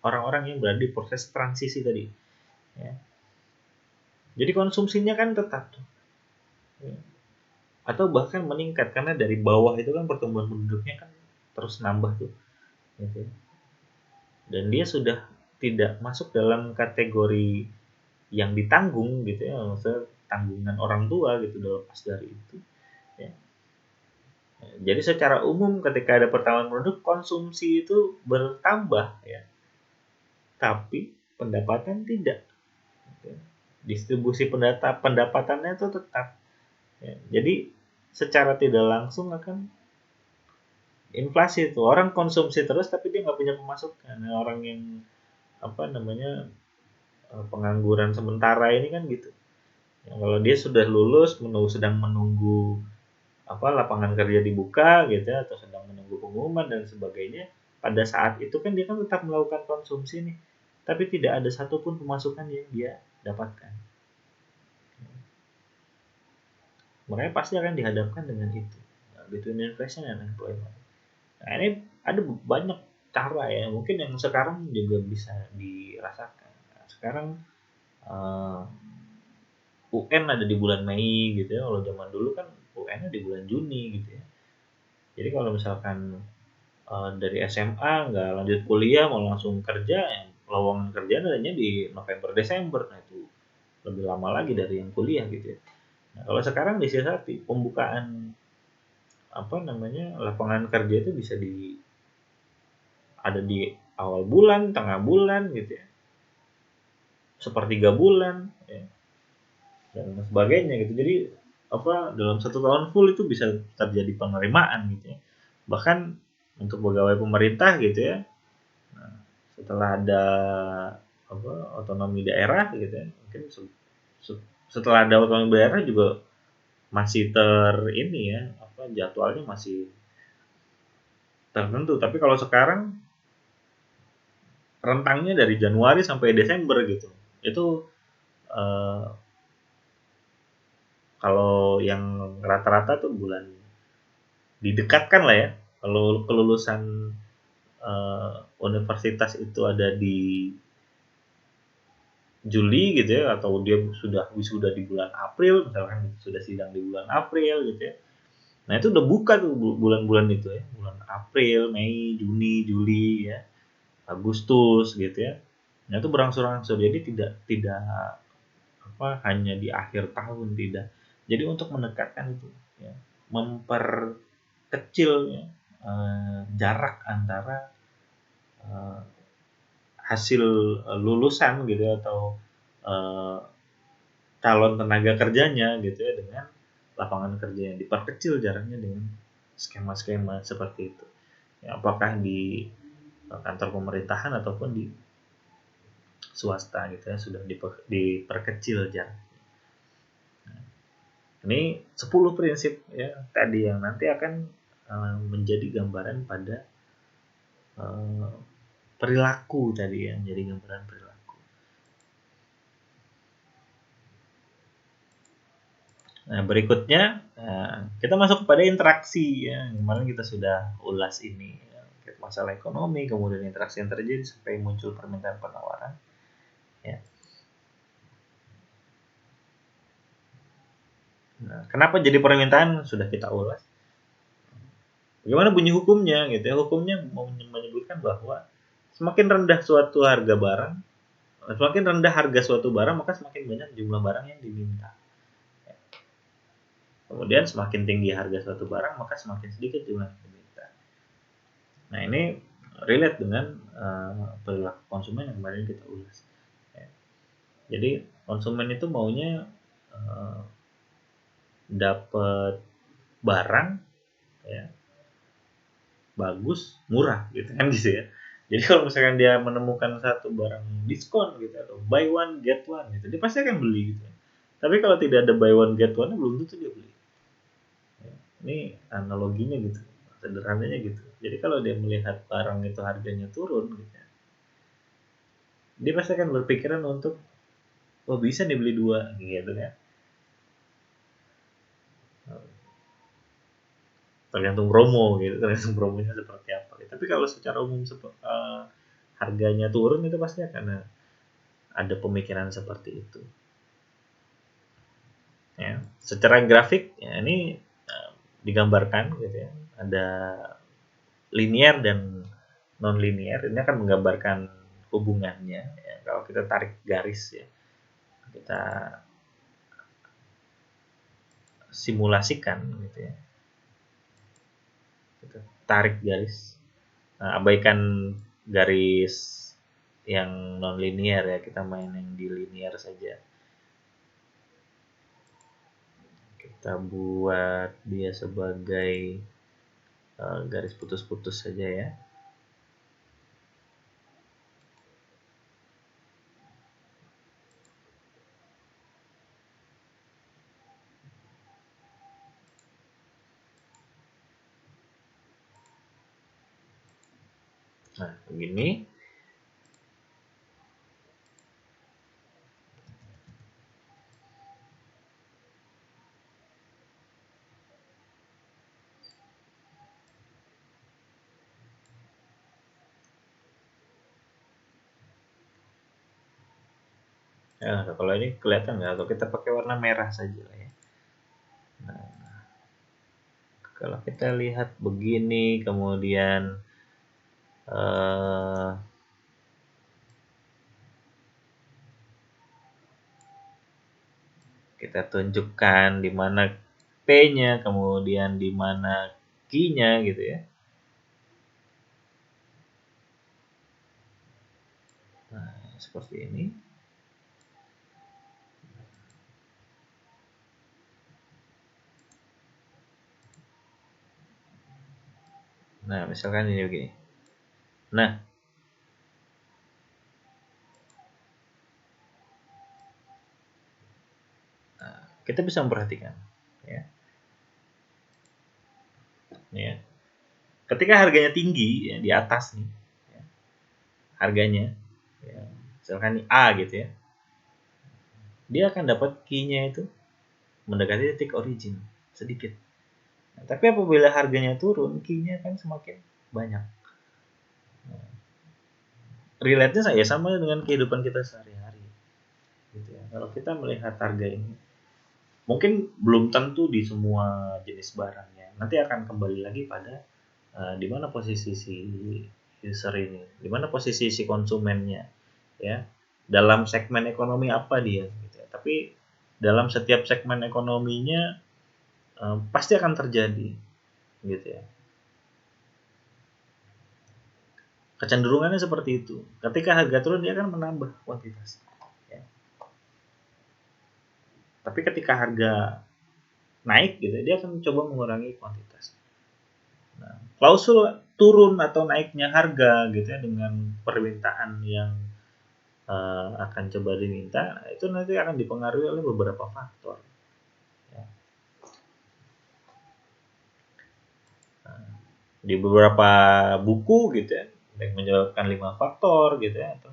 orang-orang yang berada di proses transisi tadi. Ya. Jadi konsumsinya kan tetap tuh. Ya. Atau bahkan meningkat karena dari bawah itu kan pertumbuhan penduduknya kan terus nambah tuh. Gitu. Dan dia sudah tidak masuk dalam kategori yang ditanggung gitu ya, maksudnya tanggungan orang tua gitu lepas dari itu. Ya. Jadi secara umum ketika ada pertambahan produk, konsumsi itu bertambah ya, tapi pendapatan tidak. Distribusi pendapatannya itu tetap. Ya. Jadi secara tidak langsung akan inflasi itu. Orang konsumsi terus tapi dia nggak punya pemasukan. Orang yang pengangguran sementara ini kan gitu. Ya, kalau dia sudah lulus, sedang menunggu lapangan kerja dibuka gitu ya, atau sedang menunggu pengumuman dan sebagainya, pada saat itu kan dia kan tetap melakukan konsumsi nih, tapi tidak ada satupun pemasukan yang dia dapatkan. Makanya pasti akan dihadapkan dengan itu, between inflation and employment. Nah, ini ada banyak cara ya, mungkin yang sekarang juga bisa dirasakan. Nah, sekarang UN ada di bulan Mei gitu ya, kalau zaman dulu kan UN-nya di bulan Juni gitu ya. Jadi kalau misalkan dari SMA nggak lanjut kuliah mau langsung kerja, ya, lowongan kerjaan adanya di November Desember, nah itu lebih lama lagi dari yang kuliah gitu ya. Nah, kalau sekarang disiasati pembukaan lapangan kerja itu bisa ada di awal bulan, tengah bulan gitu ya, sepertiga bulan ya, dan sebagainya gitu. Jadi dalam 1 tahun full itu bisa terjadi penerimaan gitu ya. Bahkan untuk pegawai pemerintah gitu ya, setelah ada otonomi daerah gitu ya, mungkin setelah ada otonomi daerah juga masih jadwalnya masih tertentu. Tapi kalau sekarang rentangnya dari Januari sampai Desember gitu, itu kalau yang rata-rata tuh bulan didekatkan lah ya, kalau kelulusan universitas itu ada di Juli gitu ya, atau dia sudah wisuda di bulan April, misalkan sudah sidang di bulan April gitu ya. Nah itu udah buka tuh bulan-bulan itu ya, bulan April, Mei, Juni, Juli ya, Agustus gitu ya. Nah itu berangsur-angsur, jadi tidak hanya di akhir tahun, tidak. Jadi untuk mendekatkan itu ya, memperkecil ya, jarak antara hasil lulusan gitu ya, atau calon tenaga kerjanya gitu ya dengan lapangan kerja, yang diperkecil jaraknya dengan skema-skema seperti itu ya, apakah di kantor pemerintahan ataupun di swasta gitu ya, sudah diperkecil jaraknya. Nah, ini 10 prinsip ya tadi yang nanti akan menjadi gambaran pada perilaku tadi ya, menjadi gambaran perilaku. Nah, berikutnya kita masuk kepada interaksi ya. Kemarin kita sudah ulas ini ya, masalah ekonomi, kemudian interaksi yang terjadi sampai muncul permintaan penawaran. Ya. Nah, kenapa jadi permintaan sudah kita ulas. Bagaimana bunyi hukumnya gitu ya? Hukumnya menyebutkan bahwa semakin rendah harga suatu barang, maka semakin banyak jumlah barang yang diminta. Kemudian semakin tinggi harga suatu barang, maka semakin sedikit jumlah yang diminta. Nah, ini relate dengan perilaku konsumen yang kemarin kita ulas. Ya. Jadi konsumen itu maunya dapat barang ya bagus, murah gitu kan gitu ya. Jadi kalau misalkan dia menemukan satu barang diskon gitu atau buy one get one gitu, dia pasti akan beli gitu. Tapi kalau tidak ada buy one get one, belum tentu dia beli. Ya, ini analoginya gitu, sederhananya gitu. Jadi kalau dia melihat barang itu harganya turun gitu, ya, dia pasti akan berpikiran untuk, oh bisa nih beli dua gitu kan. Tergantung promo gitu, tergantung promonya seperti apa. Tapi kalau secara umum harganya turun itu pasti akan ada pemikiran seperti itu. Ya, secara grafik ya ini digambarkan gitu ya. Ada linear dan non linear. Ini akan menggambarkan hubungannya. Ya. Kalau kita tarik garis ya, kita simulasikan gitu ya. Kita tarik garis. Nah, abaikan garis yang non linear ya, kita main yang di linear saja. Kita buat dia sebagai garis putus-putus saja ya. Nah, begini. Ya, kalau ini kelihatan nggak? Atau kita pakai warna merah saja lah ya. Nah, kalau kita lihat begini, kemudian eh, kita tunjukkan di mana P-nya, kemudian di mana Q-nya gitu ya. Nah, seperti ini. Nah, misalkan ini begini. Nah, kita bisa memperhatikan ya. Ya. Ketika harganya tinggi ya, di atas nih ya, harganya ya, misalkan ini A gitu ya, dia akan dapat key-nya itu mendekati titik origin sedikit. Nah, tapi apabila harganya turun, key-nya kan semakin banyak. Nah, relate-nya saya sama dengan kehidupan kita sehari-hari. Gitu ya. Kalau kita melihat harga ini, mungkin belum tentu di semua jenis barangnya. Nanti akan kembali lagi pada di mana posisi si user ini, di mana posisi si konsumennya, ya, dalam segmen ekonomi apa dia. Gitu ya. Tapi dalam setiap segmen ekonominya pasti akan terjadi, gitu ya. Kecenderungannya seperti itu. Ketika harga turun dia akan menambah kuantitas. Ya. Tapi ketika harga naik gitu, dia akan mencoba mengurangi kuantitas. Nah, klausul turun atau naiknya harga gitu ya dengan permintaan yang akan coba diminta, itu nanti akan dipengaruhi oleh beberapa faktor. Ya. Nah, di beberapa buku gitu ya, yang menyebabkan 5 faktor gitu ya, atau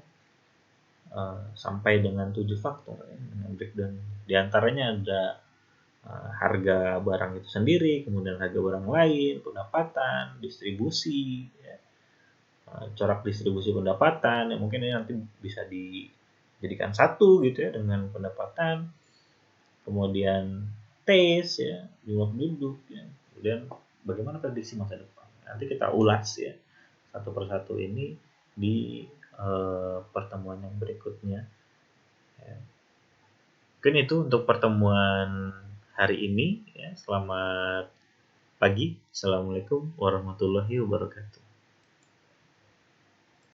sampai dengan 7 faktor ya, dengan breakdown. Di antaranya ada harga barang itu sendiri, kemudian harga barang lain, pendapatan, distribusi, ya, corak distribusi pendapatan, ya mungkin ini nanti bisa dijadikan satu gitu ya dengan pendapatan, kemudian taste ya, jumlah penduduk ya, kemudian bagaimana prediksi masa depan. Nanti kita ulas ya satu persatu ini di pertemuan yang berikutnya. Ya. Mungkin itu untuk pertemuan hari ini ya. Selamat pagi. Assalamualaikum warahmatullahi wabarakatuh.